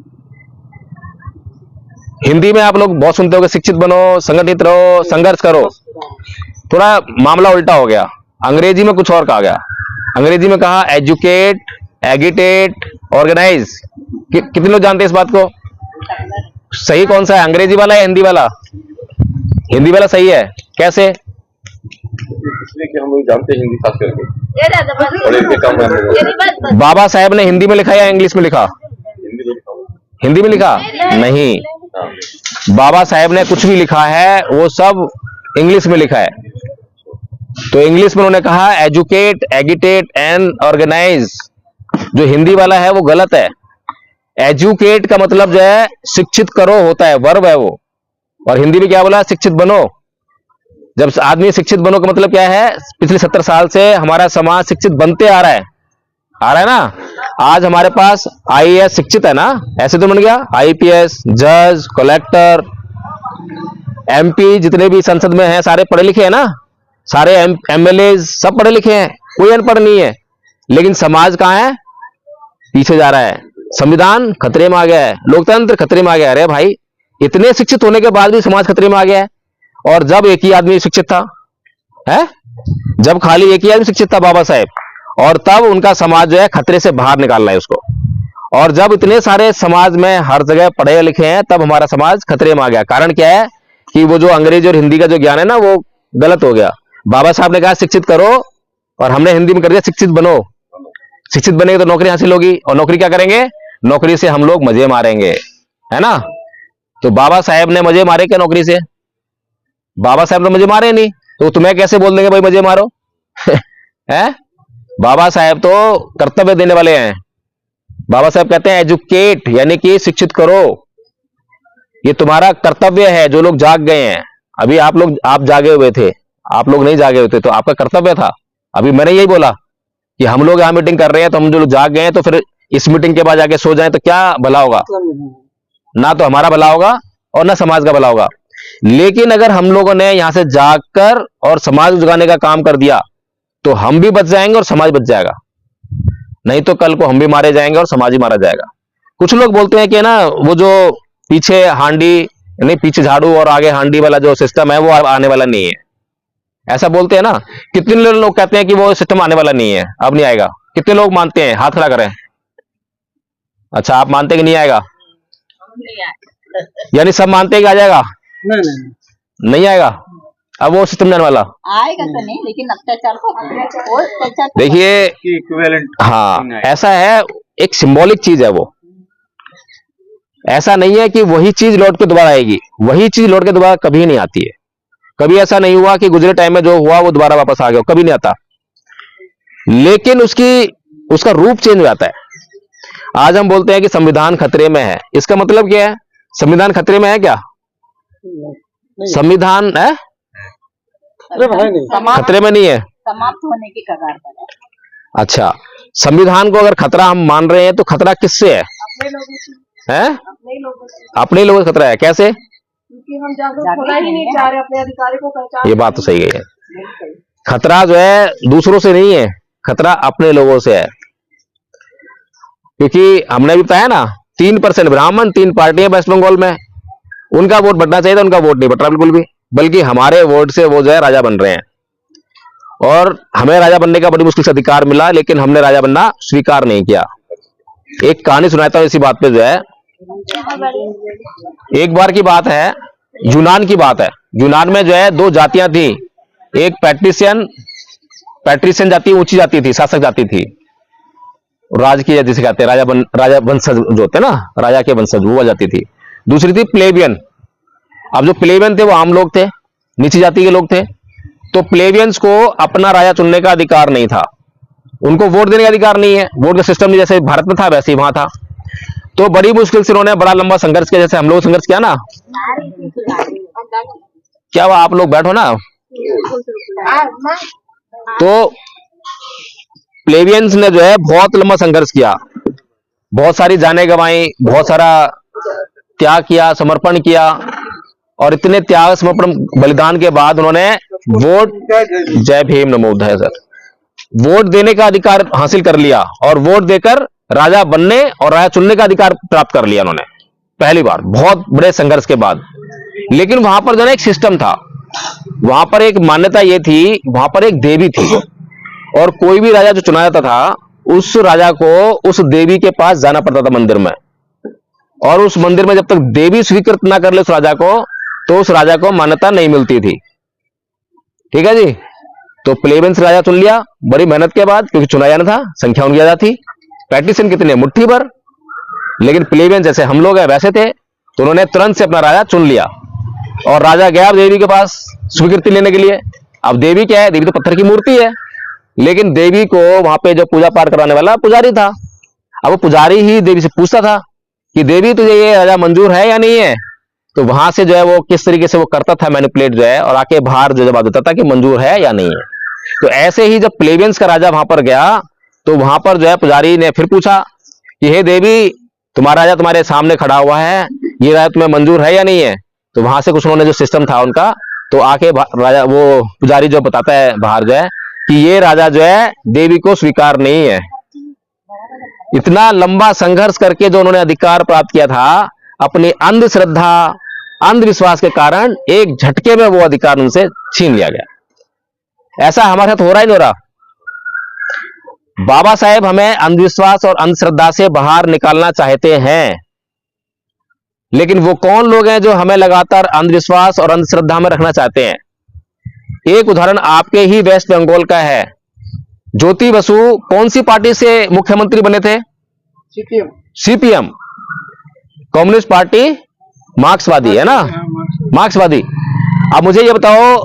हिंदी में आप लोग बहुत सुनते हो कि शिक्षित बनो, संगठित रहो, संघर्ष करो। थोड़ा मामला उल्टा हो गया, अंग्रेजी में कुछ और कहा गया। अंग्रेजी में कहा एजुकेट, एगिटेट, ऑर्गेनाइज। कितने लोग जानते हैं इस बात को? सही कौन सा है, अंग्रेजी वाला या हिंदी वाला? हिंदी वाला सही है। कैसे? इसलिए कि हम लोग जानते हैं हिंदी खास करके। बाबा साहेब ने हिंदी में लिखा या इंग्लिश में लिखा? हिंदी में लिखा नहीं, बाबा साहेब ने कुछ भी लिखा है वो सब इंग्लिश में लिखा है। तो इंग्लिश में उन्होंने कहा एजुकेट, एगिटेट एंड ऑर्गेनाइज। जो हिंदी वाला है वो गलत है। एजुकेट का मतलब जो है शिक्षित करो होता है, वर्ब है वो। और हिंदी में क्या बोला? शिक्षित बनो। जब आदमी शिक्षित बनो का मतलब क्या है? पिछले 70 साल से हमारा समाज शिक्षित बनते आ रहा है ना। आज हमारे पास आईएएस शिक्षित है ना, ऐसे तो बन गया। आईपीएस, जज, कलेक्टर, एमपी, जितने भी संसद में हैं सारे पढ़े लिखे हैं ना, सारे एमएलए सब पढ़े लिखे हैं, कोई अनपढ़ नहीं है। लेकिन समाज कहां है? पीछे जा रहा है। संविधान खतरे में आ गया है, लोकतंत्र खतरे में आ गया है। अरे भाई, इतने शिक्षित होने के बाद भी समाज खतरे में आ गया है। और जब एक ही आदमी शिक्षित था, है? जब खाली एक ही आदमी शिक्षित था, बाबा साहेब, और तब उनका समाज जो है खतरे से बाहर निकालना है उसको। और जब इतने सारे समाज में हर जगह पढ़े लिखे हैं, तब हमारा समाज खतरे में आ गया। कारण क्या है कि वो जो अंग्रेजी और हिंदी का जो ज्ञान है ना, वो गलत हो गया। बाबा साहब ने कहा शिक्षित करो, और हमने हिंदी में कर दिया शिक्षित बनो। शिक्षित बनेंगे तो नौकरी हासिल होगी, और नौकरी क्या करेंगे? नौकरी से हम लोग मजे मारेंगे, है ना। तो बाबा साहेब ने मजे मारे क्या नौकरी से? बाबा साहब ने मजे मारे नहीं, तो तुम्हें कैसे बोल देंगे भाई मजे मारो? है? बाबा साहब तो कर्तव्य देने वाले हैं। बाबा साहब कहते हैं एजुकेट, यानी कि शिक्षित करो, ये तुम्हारा कर्तव्य है। जो लोग जाग गए हैं, अभी आप जागे हुए थे, आप लोग नहीं जागे हुए थे, तो आपका कर्तव्य था। अभी मैंने यही बोला कि हम लोग यहां मीटिंग कर रहे हैं, तो हम जो लोग जाग गए हैं, तो फिर इस मीटिंग के बाद जाके सो जाएं तो क्या भला होगा? ना तो हमारा भला होगा और ना समाज का भला होगा। लेकिन अगर हम लोगों ने यहां से जागकर और समाज को जगाने का काम कर दिया, तो हम भी बच जाएंगे और समाज बच जाएगा। नहीं तो कल को हम भी मारे जाएंगे और समाज ही मारा जाएगा। कुछ लोग बोलते हैं कि ना, वो जो पीछे हांडी नहीं, पीछे झाड़ू और आगे हांडी वाला जो सिस्टम है वो आने वाला नहीं है, ऐसा बोलते हैं ना। कितने लोग कहते हैं कि वो सिस्टम आने वाला नहीं है, अब नहीं आएगा? कितने लोग मानते हैं? हाथ खड़ा करें। अच्छा, आप मानते हैं कि नहीं आएगा? यानी सब मानते हैं कि आ जाएगा? नहीं आएगा। अब वो सिस्टम जाने वाला आएगा तो नहीं, लेकिन अत्याचार को वो अत्याचार देखिए। इक्विवेलेंट हाँ, ऐसा है, एक सिंबॉलिक चीज है वो। ऐसा नहीं है कि वही चीज लौट के दोबारा आएगी, वही चीज लौट के दोबारा कभी नहीं आती है। कभी ऐसा नहीं हुआ कि गुजरे टाइम में जो हुआ वो दोबारा वापस आ गया, कभी नहीं आता। लेकिन उसका रूप चेंज हो जाता है। आज हम बोलते हैं कि संविधान खतरे में है, इसका मतलब क्या है? संविधान खतरे में है क्या? संविधान है खतरे में नहीं है, समाप्त होने की कगार पर है। अच्छा, संविधान को अगर खतरा हम मान रहे हैं तो खतरा किससे है? अपने लोगों से, हैं? अपने लोगों से, अपने लोगों से खतरा है। कैसे? क्योंकि हम जागरूक होना ही नहीं चाह रहे, अपने अधिकारी को पहचान। ये बात तो सही है। खतरा जो है दूसरों से नहीं है, खतरा अपने लोगों से है। क्योंकि हमने भी बताया ना, 3% ब्राह्मण, 3 पार्टियां वेस्ट बंगाल में, उनका वोट बढ़ना चाहिए था, उनका वोट नहीं बढ़ रहा बिल्कुल भी, बल्कि हमारे वोट से वो जो है राजा बन रहे हैं। और हमें राजा बनने का बड़ी मुश्किल से अधिकार मिला, लेकिन हमने राजा बनना स्वीकार नहीं किया। एक कहानी सुनाता हूं इसी बात पे जो है। एक बार की बात है, यूनान की बात है। यूनान में जो है 2 जातियां थी, एक पैट्रिशियन जाति, ऊंची जाति थी, शासक जाति थी, राज की जिसे कहते हैं, राजा वंशज जो होते हैं ना, राजा के वंशज, वो जाति थी। दूसरी थी प्लेबियन। अब जो प्लेबियन थे वो आम लोग थे, नीची जाति के लोग थे। तो प्लेबियंस को अपना राजा चुनने का अधिकार नहीं था, उनको वोट देने का अधिकार नहीं है। वोट का सिस्टम नहीं जैसे भारत में था वैसे ही वहां था। तो बड़ी मुश्किल से उन्होंने बड़ा लंबा संघर्ष किया, जैसे हम लोग संघर्ष किया ना। क्या हुआ, आप लोग बैठो ना। तो प्लेबियंस ने जो है बहुत लंबा संघर्ष किया, बहुत सारी जानें गंवाई, बहुत सारा त्याग किया, समर्पण किया। और इतने त्याग, समर्पण, बलिदान के बाद उन्होंने वोट, जय भीम नमो बुद्धाय सर, वोट देने का अधिकार हासिल कर लिया और वोट देकर राजा बनने और राजा चुनने का अधिकार प्राप्त कर लिया उन्होंने, पहली बार, बहुत बड़े संघर्ष के बाद। लेकिन वहां पर जो है एक सिस्टम था, वहां पर एक मान्यता ये थी, वहां पर एक देवी थी, और कोई भी राजा जो चुना जाता था, उस राजा को उस देवी के पास जाना पड़ता था मंदिर में। और उस मंदिर में जब तक देवी स्वीकृत ना कर ले उस राजा को, तो उस राजा को मान्यता नहीं मिलती थी। ठीक है जी। तो प्लेबियंस राजा चुन लिया बड़ी मेहनत के बाद, क्योंकि चुना जाना था, संख्या उनकी ज्यादा थी। पैट्रिशियन कितने? मुट्ठी भर। लेकिन प्लेबियंस जैसे हम लोग हैं वैसे थे, तो उन्होंने तुरंत से अपना राजा चुन लिया। और राजा गया देवी के पास स्वीकृति लेने के लिए। अब देवी क्या है? देवी तो पत्थर की मूर्ति है, लेकिन देवी को वहां पे जो पूजा पाठ कराने वाला पुजारी था। अब वो पुजारी ही देवी से पूछता था कि देवी तुझे ये राजा मंजूर है या नहीं है? तो वहां से जो है वो किस तरीके से वो करता था मैनिपुलेट जो है, और आके बाहर जो जवाब देता था कि मंजूर है या नहीं है। तो ऐसे ही जब प्लेबियंस का राजा वहां पर गया, तो वहां पर जो है पुजारी ने फिर पूछा कि हे देवी, तुम्हारा राजा तुम्हारे सामने खड़ा हुआ है, ये राजा तुम्हें मंजूर है या नहीं है? तो वहां से कुछ उन्होंने जो सिस्टम था उनका, तो आके राजा, वो पुजारी जो बताता है बाहर जो है कि ये राजा जो है देवी को स्वीकार नहीं है। इतना लंबा संघर्ष करके जो उन्होंने अधिकार प्राप्त किया था, अपनी अंधश्रद्धा, अंधविश्वास के कारण एक झटके में वो अधिकार उनसे छीन लिया गया। ऐसा हमारे साथ हो रहा है, नहीं हो रहा? बाबा साहेब हमें अंधविश्वास और अंधश्रद्धा से बाहर निकालना चाहते हैं, लेकिन वो कौन लोग हैं जो हमें लगातार अंधविश्वास और अंधश्रद्धा में रखना चाहते हैं? एक उदाहरण आपके ही वेस्ट बंगाल का है। ज्योति बसु कौन सी पार्टी से मुख्यमंत्री बने थे? सीपीएम, कम्युनिस्ट पार्टी, मार्क्सवादी है ना, मार्क्सवादी। अब मुझे ये बताओ,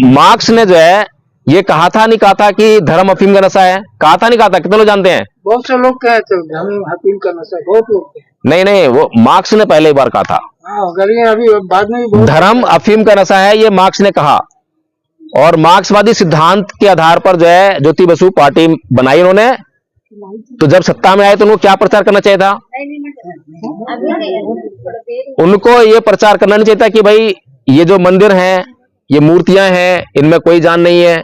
मार्क्स ने जो है ये कहा था नहीं कहा था कि धर्म अफीम का नशा है? कहा था नहीं कहा था? कितने लोग जानते हैं? बहुत से लोग कहे थे धर्म अफीम का नशा, बहुत लोग। नहीं, वो मार्क्स ने पहले बार कहा था। अभी बाद में धर्म अफीम का नशा है, ये मार्क्स ने कहा। और मार्क्सवादी सिद्धांत के आधार पर जो है ज्योति बसु पार्टी बनाई उन्होंने। तो जब सत्ता में आए तो उनको क्या प्रचार करना चाहिए था? उनको ये प्रचार करना नहीं चाहिए था कि भाई ये जो मंदिर हैं, ये मूर्तियां हैं, इनमें कोई जान नहीं है,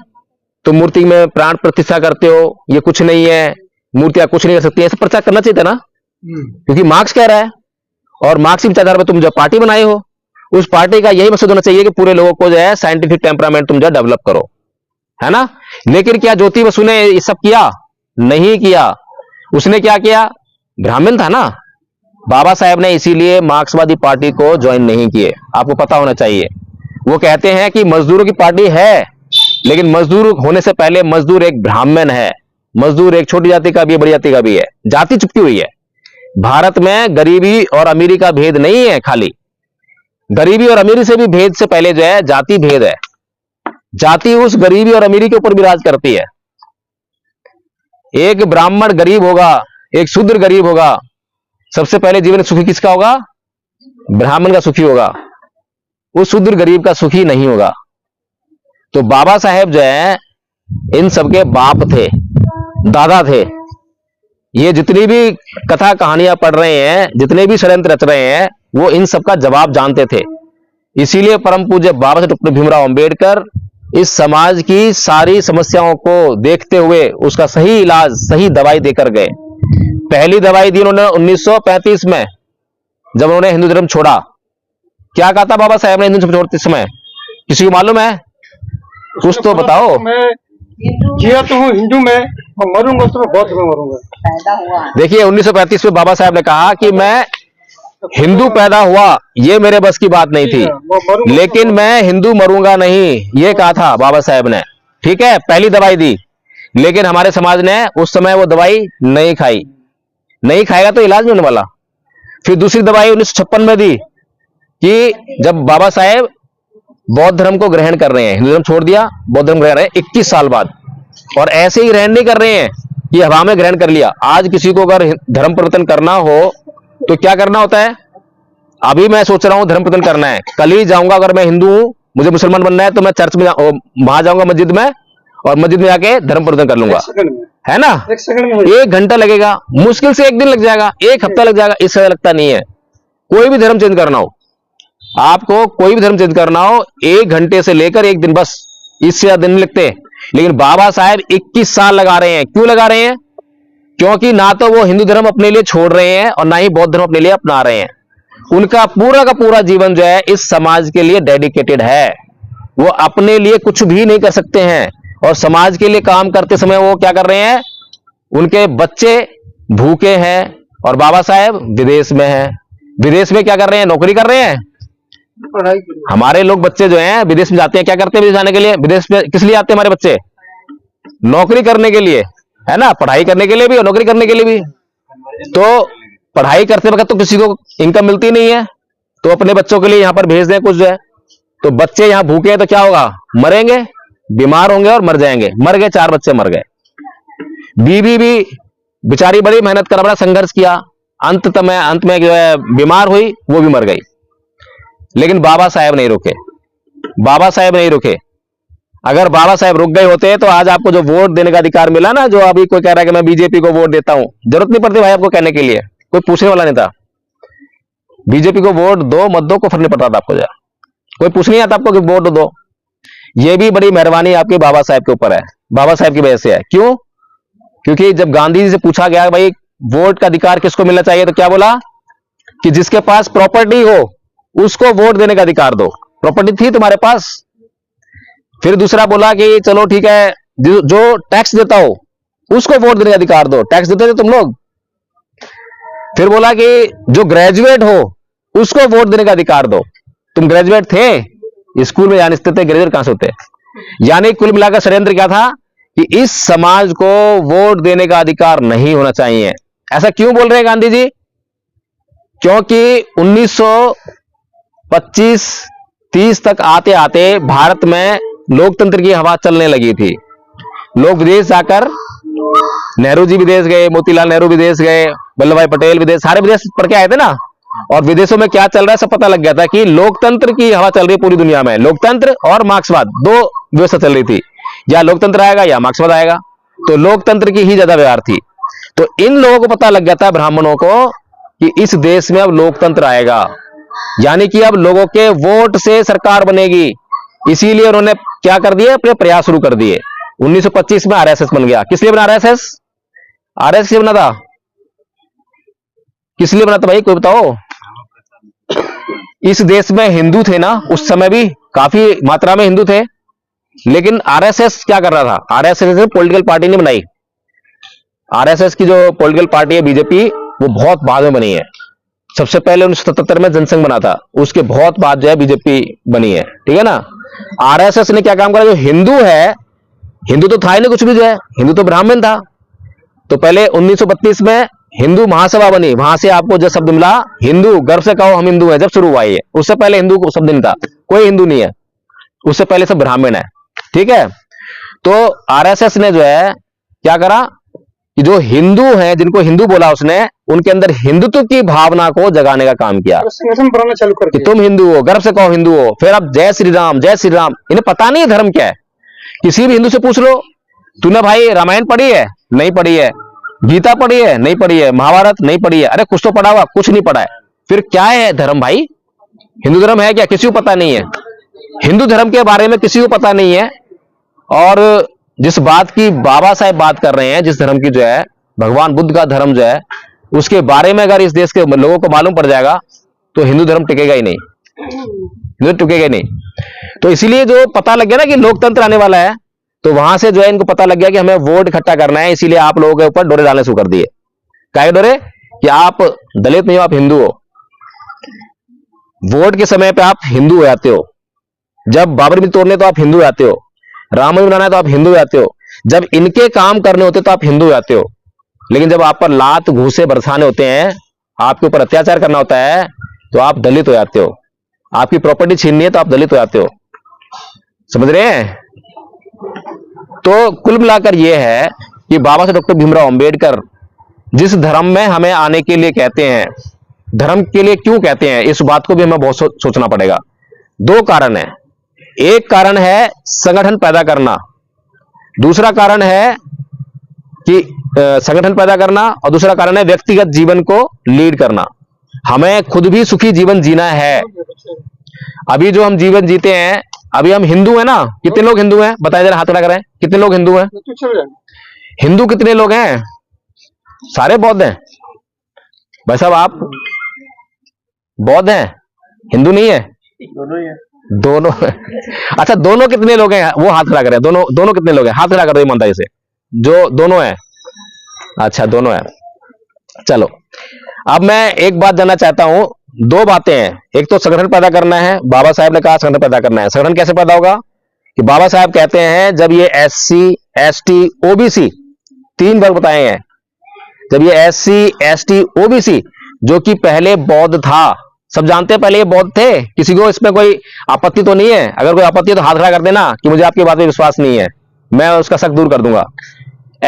तो मूर्ति में प्राण प्रतिष्ठा करते हो, ये कुछ नहीं है, मूर्तियां कुछ नहीं कर सकती, ऐसा प्रचार करना चाहिए था ना। क्योंकि मार्क्स कह रहा है, और मार्क्स की विचारधारा पर तुम जो पार्टी बनाए हो, उस पार्टी का यही मकसद होना चाहिए कि पूरे लोगों को जो है साइंटिफिक टेम्परामेंट तुम जो है डेवलप करो, है ना। लेकिन क्या ज्योति बसु ने ये सब किया? नहीं किया। उसने क्या किया? ब्राह्मण था ना बाबा साहेब ने, इसीलिए मार्क्सवादी पार्टी को ज्वाइन नहीं किए। आपको पता होना चाहिए। वो कहते हैं कि मजदूरों की पार्टी है, लेकिन मजदूर होने से पहले मजदूर एक ब्राह्मण है। मजदूर एक छोटी जाति का भी है, बड़ी जाति का भी है, जाति चिपकी हुई है। भारत में गरीबी और अमीरी का भेद नहीं है, खाली गरीबी और अमीरी से भी भेद से पहले जो है जाति भेद है। जाति उस गरीबी और अमीरी के ऊपर भी राज करती है। एक ब्राह्मण गरीब होगा, एक शूद्र गरीब होगा, सबसे पहले जीवन सुखी किसका होगा? ब्राह्मण का सुखी होगा, उस शूद्र गरीब का सुखी नहीं होगा। तो बाबा साहेब जो है इन सबके बाप थे, दादा थे। ये जितनी भी कथा कहानियां पढ़ रहे हैं, जितने भी षड्यंत्र रच रहे हैं, वो इन सबका जवाब जानते थे। इसीलिए परम पूज्य बाबा साहेब डॉक्टर भीमराव अंबेडकर इस समाज की सारी समस्याओं को देखते हुए उसका सही इलाज, सही दवाई देकर गए। पहली दवाई दी उन्होंने 1935 में, जब उन्होंने हिंदू धर्म छोड़ा। क्या कहा था बाबा साहेब ने हिंदू धर्म छोड़ते समय? किसी को मालूम है? कुछ तो बताओ। मैं जिया तो हूँ हिंदू में और मरूंगा तो मैं बौद्ध में मरूंगा। पैदा हुआ देखिए 1935 में बाबा साहेब ने कहा कि मैं हिंदू पैदा हुआ, ये मेरे बस की बात नहीं थी, लेकिन मैं हिंदू मरूंगा नहीं, ये कहा था बाबा साहेब ने। ठीक है, पहली दवाई दी, लेकिन हमारे समाज ने उस समय वो दवाई नहीं खाई। नहीं खाएगा तो इलाज नहीं होने वाला। फिर दूसरी दवाई 1956 में दी कि जब बाबा साहेब बौद्ध धर्म को ग्रहण कर रहे हैं, हिंदू धर्म छोड़ दिया, बौद्ध धर्म ग्रहण रहे हैं 21 साल बाद, और ऐसे ही ग्रहण नहीं कर रहे हैं कि हवा में ग्रहण कर लिया। आज किसी को अगर धर्म परिवर्तन करना हो तो क्या करना होता है? अभी मैं सोच रहा हूं धर्म परिवर्तन करना है, कल ही जाऊंगा, अगर मैं हिंदू हूं मुझे मुसलमान बनना है तो मैं चर्च में वहां जाऊंगा मस्जिद में, और मस्जिद में जाके धर्म परिवर्तन कर लूंगा, है ना। 1 सेकंड में 1 घंटा लगेगा, मुश्किल से 1 दिन लग जाएगा, 1 हफ्ता लग जाएगा, इससे लगता नहीं है। कोई भी धर्म चेंज करना हो, आपको कोई भी धर्म चेंज करना हो, 1 घंटे से लेकर 1 दिन, बस, इससे ज्यादा दिन नहीं लगते। लेकिन बाबा साहेब 21 साल लगा रहे हैं। क्यों लगा रहे हैं? क्योंकि ना तो वो हिंदू धर्म अपने लिए छोड़ रहे हैं और ना ही बौद्ध धर्म अपने लिए अपना रहे हैं। उनका पूरा का पूरा जीवन जो है इस समाज के लिए डेडिकेटेड है। वो अपने लिए कुछ भी नहीं कर सकते हैं, और समाज के लिए काम करते समय वो क्या कर रहे हैं? उनके बच्चे भूखे हैं और बाबा साहेब विदेश में हैं। विदेश में क्या कर रहे हैं? नौकरी कर रहे हैं। पढ़ाई के लिए। हमारे लोग बच्चे जो हैं विदेश में जाते हैं, क्या करते हैं विदेश जाने के लिए? विदेश में किस लिए आते हैं हमारे बच्चे? नौकरी करने के लिए, है ना। पढ़ाई करने के लिए भी और नौकरी करने के लिए भी। तो पढ़ाई करते वक्त तो किसी को इनकम मिलती नहीं है, तो अपने बच्चों के लिए यहां पर भेज दें कुछ जो है। तो बच्चे यहां भूखे हैं तो क्या होगा? मरेंगे, बीमार होंगे और मर जाएंगे। मर गए, 4 बच्चे मर गए। बीवी भी बेचारी बड़ी मेहनत कर, बड़ा संघर्ष किया, अंत में जो है बीमार हुई, वो भी मर गई। लेकिन बाबा साहेब नहीं रुके। बाबा साहेब नहीं रुके। अगर बाबा साहेब रुक गए होते तो आज आपको जो वोट देने का अधिकार मिला ना, जो अभी कोई कह रहा है कि मैं बीजेपी को वोट देता हूं, जरूरत नहीं पड़ती भाई आपको कहने के लिए, कोई पूछने वाला नहीं था। बीजेपी को वोट दो मत दो, कोई फर्क नहीं पड़ता था आपको, कोई पूछ नहीं आता आपको कि वोट दो। ये भी बड़ी मेहरबानी आपकी बाबा साहेब के ऊपर है, बाबा साहेब की वजह से है। क्यों? क्योंकि जब गांधी जी से पूछा गया भाई वोट का अधिकार किसको मिलना चाहिए, तो क्या बोला कि जिसके पास प्रॉपर्टी हो उसको वोट देने का अधिकार दो। प्रॉपर्टी थी तुम्हारे पास। फिर दूसरा बोला कि चलो ठीक है, जो टैक्स देता हो उसको वोट देने का अधिकार दो। टैक्स देते थे तुम लोग। फिर बोला कि जो ग्रेजुएट हो उसको वोट देने का अधिकार दो। तुम ग्रेजुएट थे, स्कूल में जाने थे, ग्रेजुएट कहां से होते? यानी कुल मिलाकर षड्यंत्र क्या था कि इस समाज को वोट देने का अधिकार नहीं होना चाहिए। ऐसा क्यों बोल रहे हैं गांधी जी? क्योंकि 1925-30 तक आते आते भारत में लोकतंत्र की हवा चलने लगी थी। लोग विदेश जाकर, नेहरू जी विदेश गए, मोतीलाल नेहरू विदेश गए, वल्लभ भाई पटेल विदेश, सारे विदेश पढ़ के आए थे ना। और विदेशों में क्या चल रहा है सब पता लग गया था कि लोकतंत्र की हवा चल रही है पूरी दुनिया में। लोकतंत्र और मार्क्सवाद, 2 व्यवस्था चल रही थी, या लोकतंत्र आएगा या मार्क्सवाद आएगा। तो लोकतंत्र की ही ज्यादा व्यवहार थी। तो इन लोगों को पता लग गया था, ब्राह्मणों को, कि इस देश में अब लोकतंत्र आएगा, यानी कि अब लोगों के वोट से सरकार बनेगी। इसीलिए उन्होंने क्या कर दिए? अपने प्रयास शुरू कर दिए। 1925 में आरएसएस बन गया। किस लिए बना आरएसएस? आरएसएस किस लिए बना था? किस लिए बना था भाई, कोई बताओ? इस देश में हिंदू थे ना, उस समय भी काफी मात्रा में हिंदू थे, लेकिन आरएसएस क्या कर रहा था? आरएसएस ने पॉलिटिकल पार्टी नहीं बनाई। आरएसएस की जो पॉलिटिकल पार्टी है बीजेपी, वो बहुत बाद में बनी है। सबसे पहले 1977 में जनसंघ बना था, उसके बहुत बाद जो है बीजेपी बनी है, ठीक है ना। आरएसएस ने क्या काम करा? जो हिंदू है, हिंदू तो था ही नहीं कुछ भी, जो है हिंदू तो ब्राह्मण था। तो पहले 1932 में हिंदू महासभा बनी, वहां से आपको जो शब्द मिला हिंदू, गर्व से कहो हम हिंदू हैं, जब शुरू हुआ ये। उससे पहले हिंदू को शब्द नहीं था, कोई हिंदू नहीं है, उससे पहले सब ब्राह्मण है, ठीक है। तो आरएसएस ने जो है क्या करा कि जो हिंदू हैं, जिनको हिंदू बोला उसने, उनके अंदर हिंदुत्व की भावना को जगाने का काम किया संगठन बनाना चालू कर कि दिया। तुम हिंदू हो, गर्व से कहो हिंदू हो। फिर अब जय श्री राम, जय श्री राम। इन्हें पता नहीं है धर्म क्या है। किसी भी हिंदू से पूछ लो, तूने भाई रामायण पढ़ी है? नहीं पढ़ी है। गीता पढ़ी है? नहीं पढ़ी है। महाभारत नहीं पढ़ी है। अरे कुछ तो पढ़ा हुआ, कुछ नहीं पढ़ा है। फिर क्या है धर्म भाई? हिंदू धर्म है क्या? किसी को पता नहीं है। हिंदू धर्म के बारे में किसी को पता नहीं है। और जिस बात की बाबा साहेब बात कर रहे हैं, जिस धर्म की, जो है भगवान बुद्ध का धर्म जो है, उसके बारे में अगर इस देश के लोगों को मालूम पड़ जाएगा तो हिंदू धर्म टिकेगा ही नहीं, हिंदू टिकेगा ही नहीं। तो इसलिए जो पता लग गया ना कि लोकतंत्र आने वाला है, तो वहां से जो है इनको पता लग गया कि हमें वोट इकट्ठा करना है, इसीलिए आप लोगों के ऊपर डोरे डालने शुरू कर दिए। क्या डोरे? कि आप दलित नहीं हो, आप हिंदू हो। वोट के समय पे आप हिंदू हो जाते हो। जब बाबरी मस्जिद तोड़ने तो आप हिंदू हो जाते हो। राम मंदिर बनाना है तो आप हिंदू हो जाते हो। जब इनके काम करने होते तो आप हिंदू हो जाते हो। लेकिन जब आप पर लात घूसे बरसाने होते हैं, आपके ऊपर अत्याचार करना होता है, तो आप दलित हो जाते हो। आपकी प्रॉपर्टी छीननी है तो आप दलित हो जाते हो। समझ रहे हैं? तो कुल मिलाकर यह है कि बाबा साहब डॉक्टर भीमराव अंबेडकर जिस धर्म में हमें आने के लिए कहते हैं, धर्म के लिए क्यों कहते हैं, इस बात को भी हमें बहुत सोचना पड़ेगा। दो कारण है। एक कारण है संगठन पैदा करना, दूसरा कारण है कि संगठन पैदा करना, और दूसरा कारण है व्यक्तिगत जीवन को लीड करना। हमें खुद भी सुखी जीवन जीना है। अभी जो हम जीवन जीते हैं, अभी हम हिंदू हैं ना। कितने लोग हिंदू हैं? बताइए जरा, हाथ खड़ा करें। कितने लोग हिंदू हैं? हिंदू कितने लोग हैं? सारे बौद्ध हैं। भाई साहब आप बौद्ध हैं, हिंदू नहीं है? दोनों ही है। दोनों अच्छा, दोनों कितने लोग हैं? वो हाथ खड़ा करें। दोनों दोनों कितने लोग हैं? हाथ खड़ा कर दो ईमानदारी से। जो दोनों हैं, अच्छा दोनों हैं। चलो, अब मैं एक बात जानना चाहता हूं। दो बातें हैं। एक तो संगठन पैदा करना है, बाबा साहब ने कहा संगठन पैदा करना है। संगठन कैसे पैदा होगा? कि बाबा साहब कहते हैं जब ये SC ST OBC 3 वर्ग बताए हैं, जब ये SC ST OBC जो कि पहले बौद्ध था, सब जानते हैं पहले ये बौद्ध थे, किसी को इसमें कोई आपत्ति तो नहीं है? अगर कोई आपत्ति है तो हाथ खड़ा कर देना कि मुझे आपकी बात में विश्वास नहीं है, मैं उसका शक दूर कर दूंगा।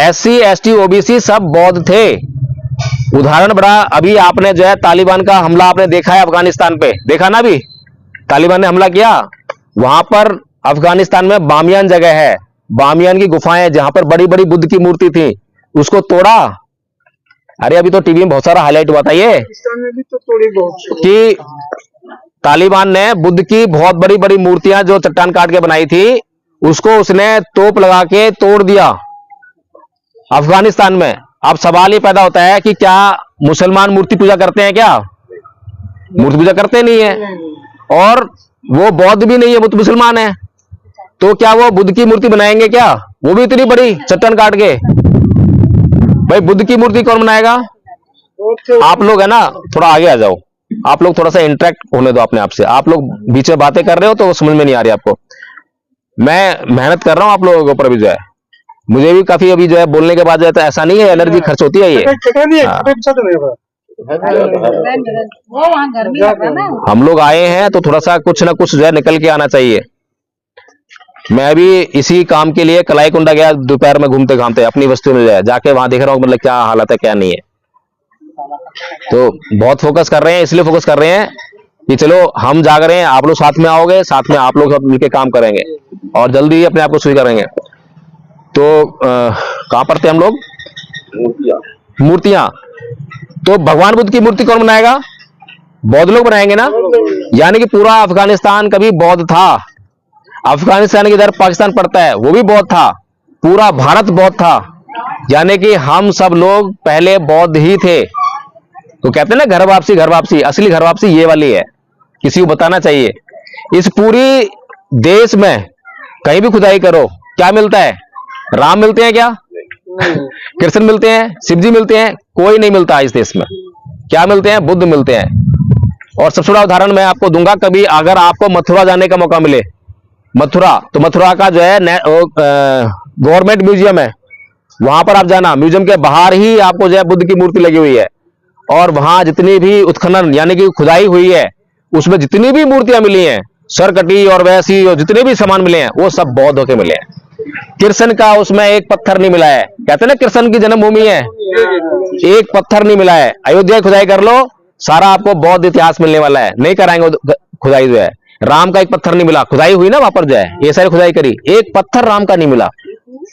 SC ST OBC सब बौद्ध थे। उदाहरण बड़ा, अभी आपने जो है तालिबान का हमला आपने देखा है अफगानिस्तान पे, देखा ना? अभी तालिबान ने हमला किया, वहां पर अफगानिस्तान में बामियान जगह है, बामियान की गुफाएं जहां पर बड़ी बड़ी बुद्ध की मूर्ति थी, उसको तोड़ा। अरे अभी तो टीवी में बहुत सारा हाईलाइट हुआ था ये में भी तो थोड़ी बहुत कि तालिबान ने बुद्ध की बहुत बड़ी बड़ी मूर्तियां जो चट्टान काट के बनाई थी, उसको उसने तोप लगा के तोड़ दिया अफगानिस्तान में। अब सवाल ये पैदा होता है कि क्या मुसलमान मूर्ति पूजा करते हैं? क्या मूर्ति पूजा करते नहीं है, और वो बौद्ध भी नहीं है, वो तो मुसलमान है। तो क्या वो बुद्ध की मूर्ति बनाएंगे क्या? वो भी इतनी बड़ी चट्टान काट के? भाई बुद्ध की मूर्ति कौन बनाएगा? आप लोग है ना, थोड़ा आगे आ जाओ। आप लोग थोड़ा सा इंटरेक्ट होने दो अपने आप से। आप लोग बीच में बातें कर रहे हो तो समझ में नहीं आ रही आपको। मैं मेहनत कर रहा हूं आप लोगों के ऊपर भी जो है, मुझे भी काफी अभी जो है बोलने के बाद जो है तो ऐसा नहीं है, एनर्जी खर्च होती है ये। वो वहाँ गर्मी लग रहा ना। हम लोग आए हैं तो थोड़ा सा कुछ ना कुछ जो है निकल के आना चाहिए। मैं भी इसी काम के लिए कलाईकुंडा गया दोपहर में घूमते घामते अपनी बस्ती में, जाए जाके वहां देख रहा हूँ मतलब क्या हालत है क्या नहीं है। तो बहुत फोकस कर रहे हैं, इसलिए फोकस कर रहे हैं कि चलो हम जाग रहे हैं, आप लोग साथ में आओगे, साथ में आप लोग सब मिलकर काम करेंगे और जल्दी ही अपने आप को सुई करेंगे। तो कहां पर थे हम लोग? मूर्तियां। तो भगवान बुद्ध की मूर्ति कौन बनाएगा? बौद्ध लोग बनाएंगे ना। यानी कि पूरा अफगानिस्तान कभी बौद्ध था। अफगानिस्तान के इधर पाकिस्तान पड़ता है, वो भी बौद्ध था। पूरा भारत बौद्ध था। यानी कि हम सब लोग पहले बौद्ध ही थे। तो कहते हैं ना घर वापसी, घर वापसी। असली घर वापसी ये वाली है किसी को बताना चाहिए। इस पूरी देश में कहीं भी खुदाई करो, क्या मिलता है? राम मिलते हैं क्या? कृष्ण मिलते हैं? शिव जी मिलते हैं? कोई नहीं मिलता इस देश में। क्या मिलते हैं? बुद्ध मिलते हैं। और सबसे बड़ा उदाहरण मैं आपको दूंगा, कभी अगर आपको मथुरा जाने का मौका मिले, मथुरा, तो मथुरा का जो है गवर्नमेंट म्यूजियम है, वहां पर आप जाना। म्यूजियम के बाहर ही आपको जो है बुद्ध की मूर्ति लगी हुई है, और वहां जितनी भी उत्खनन यानी कि खुदाई हुई है, उसमें जितनी भी मूर्तियां मिली हैं, सरकटी और वैसी और जितने भी सामान मिले हैं, वो सब बौद्धों के मिले हैं। कृष्ण का उसमें एक पत्थर नहीं मिला है। कहते हैं ना कृष्ण की जन्मभूमि है, एक पत्थर नहीं मिला है। अयोध्या की खुदाई कर लो, सारा आपको बौद्ध इतिहास मिलने वाला है। नहीं कराएंगे खुदाई जो है। राम का एक पत्थर नहीं मिला, खुदाई हुई ना वहां पर जो है, ये सारी खुदाई करी, एक पत्थर राम का नहीं मिला।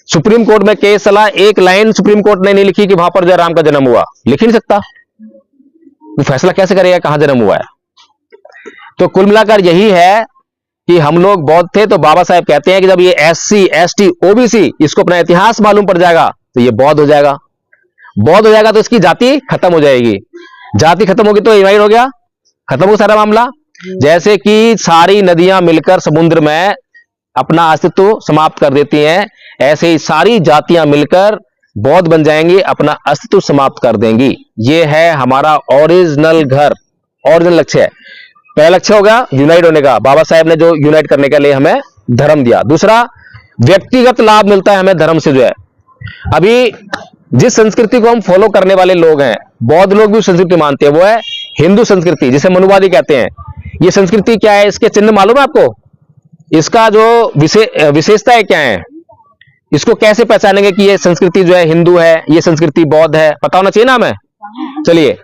सुप्रीम कोर्ट में केस चला, एक लाइन सुप्रीम कोर्ट ने नहीं लिखी कि वहां पर जो है राम का जन्म हुआ। लिख ही नहीं सकता, वो फैसला कैसे करेगा कहां जन्म हुआ है? तो कुल मिलाकर यही है कि हम लोग बौद्ध थे, तो बाबा साहेब कहते हैं कि जब ये SC ST OBC इसको अपना इतिहास मालूम पड़ जाएगा तो ये बौद्ध हो जाएगा। बौद्ध हो जाएगा तो इसकी जाति खत्म हो जाएगी। जाति खत्म होगी तो डिवाइड हो गया, खत्म हो सारा मामला। जैसे कि सारी नदियां मिलकर समुद्र में अपना अस्तित्व समाप्त कर देती हैं, ऐसे ही सारी जातियां मिलकर बौद्ध बन जाएंगी, अपना अस्तित्व समाप्त कर देंगी। ये है हमारा ओरिजिनल घर, ओरिजिनल लक्ष्य है। पहला लक्ष्य होगा यूनाइट होने का, बाबा साहेब ने जो यूनाइट करने के लिए हमें धर्म दिया। दूसरा, व्यक्तिगत लाभ मिलता है हमें धर्म से जो है। अभी जिस संस्कृति को हम फॉलो करने वाले लोग हैं, बौद्ध लोग भी संस्कृति मानते हैं, वो है हिंदू संस्कृति, जिसे मनुवादी कहते हैं। ये संस्कृति क्या है, इसके चिन्ह मालूम है आपको? इसका जो विशेषताएं क्या है, इसको कैसे पहचानेंगे कि ये संस्कृति जो है हिंदू है, ये संस्कृति बौद्ध है? पता होना चाहिए ना हमें। चलिए,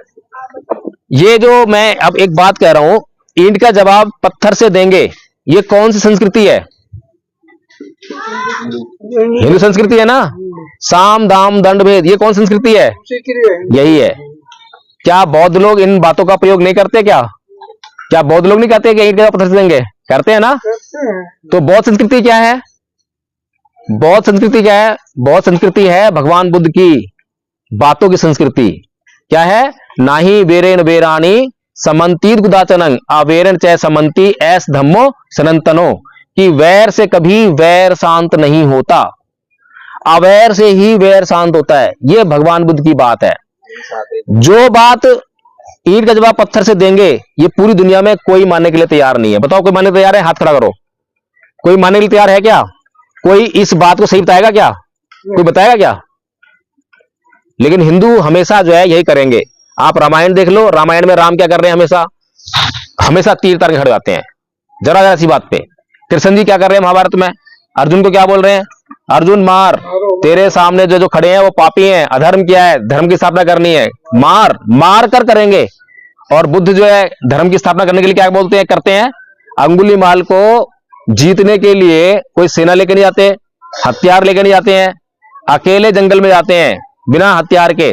ये जो मैं अब एक बात कह रहा हूं, ईंट का जवाब पत्थर से देंगे, ये कौन सी संस्कृति है? हिंदू संस्कृति है ना। साम दाम दंड भेद, ये कौन संस्कृति है? यही है। क्या बौद्ध लोग इन बातों का प्रयोग नहीं करते? क्या बौद्ध लोग नहीं कहते कि ईंट का पत्थर से देंगे? करते हैं ना। तो बौद्ध संस्कृति क्या है? बौद्ध संस्कृति क्या है? बौद्ध संस्कृति है भगवान बुद्ध की बातों की संस्कृति। क्या है? नाही वेरेन वेरानी समंतीत गुदाचनंग अवेरन चय समंती ऐस धम्मो सनंतनो, कि वैर से कभी वैर शांत नहीं होता, अवैर से ही वैर शांत होता है। यह भगवान बुद्ध की बात है। जो बात ईंट का जवाब पत्थर से देंगे, ये पूरी दुनिया में कोई मानने के लिए तैयार नहीं है। बताओ कोई मानने तैयार है? हाथ खड़ा करो। कोई मानने के लिए तैयार है क्या? कोई इस बात को सही बताएगा क्या? कोई बताएगा क्या? लेकिन हिंदू हमेशा जो है यही करेंगे। आप रामायण देख लो, रामायण में राम क्या कर रहे हैं? हमेशा तीर तार के खड़े जाते हैं जरा जरा सी बात पे। कृष्ण जी क्या कर रहे हैं महाभारत में? अर्जुन को क्या बोल रहे हैं? अर्जुन मार, तेरे सामने जो खड़े हैं वो पापी हैं, अधर्म किया है, धर्म की स्थापना करनी है, मार मार कर करेंगे। और बुद्ध जो है धर्म की स्थापना करने के लिए क्या बोलते हैं, करते हैं? अंगुलीमाल को जीतने के लिए कोई सेना लेकर नहीं जाते, हथियार लेकर नहीं जाते हैं, अकेले जंगल में जाते हैं बिना हथियार के,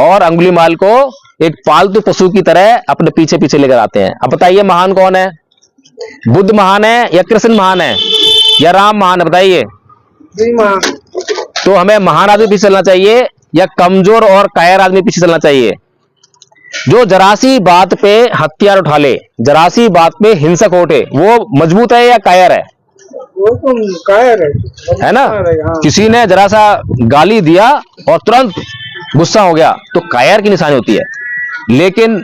और अंगुलीमाल को एक पालतू पशु की तरह अपने पीछे पीछे लेकर आते हैं। अब बताइए महान कौन है? बुद्ध महान है या कृष्ण महान है या राम महान है? बताइए। तो हमें महान आदमी पीछे चलना चाहिए या कमजोर और कायर आदमी पीछे चलना चाहिए? जो जरा सी बात पे हथियार उठा ले, जरा सी बात पे हिंसक उठे, वो मजबूत है या कायर है? वो तो कायर है ना। किसी ने जरा सा गाली दिया और तुरंत गुस्सा हो गया तो कायर की निशानी होती है। लेकिन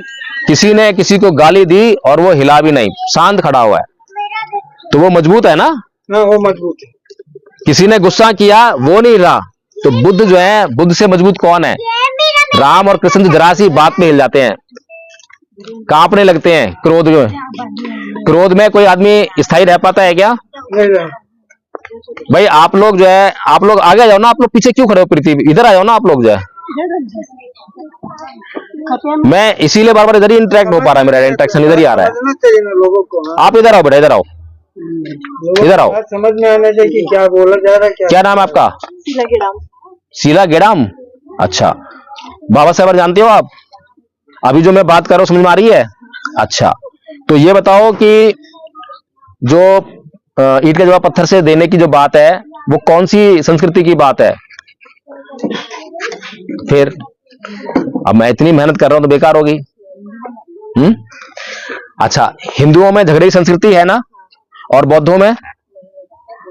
किसी ने किसी को गाली दी और वो हिला भी नहीं, शांत खड़ा हुआ है, तो वो मजबूत है ना। वो मजबूत है। किसी ने गुस्सा किया, वो नहीं हिला, तो बुद्ध जो है, बुद्ध से मजबूत कौन है? राम और कृष्ण जरा सी बात में हिल जाते हैं, कांपने लगते हैं। क्रोध में कोई आदमी स्थायी रह पाता है क्या? भाई आप लोग जो है, आप लोग आगे आ जाओ ना, आप लोग पीछे क्यों खड़े हो? प्रीति इधर आ जाओ ना, आप लोग जो है। मैं इसीलिए बार बार इधर ही इंटरेक्ट हो पा रहा है, मेरा इंटरेक्शन इधर ही आ रहा है। आप इधर आओ बेटा, इधर आओ, इधर आओ। समझ में आना चाहिए कि क्या बोला जा रहा है। क्या नाम है आपका? शीला गेडाम। अच्छा, बाबा साहब जानते हो आप? अभी जो मैं बात कर रहा हूँ समझ में आ रही है? अच्छा, तो ये बताओ कि जो ईंट का जवाब पत्थर से देने की जो बात है, वो कौन सी संस्कृति की बात है? फिर अब मैं इतनी मेहनत कर रहा हूं तो बेकार होगी। अच्छा, हिंदुओं में झगड़े की संस्कृति है ना, और बौद्धों में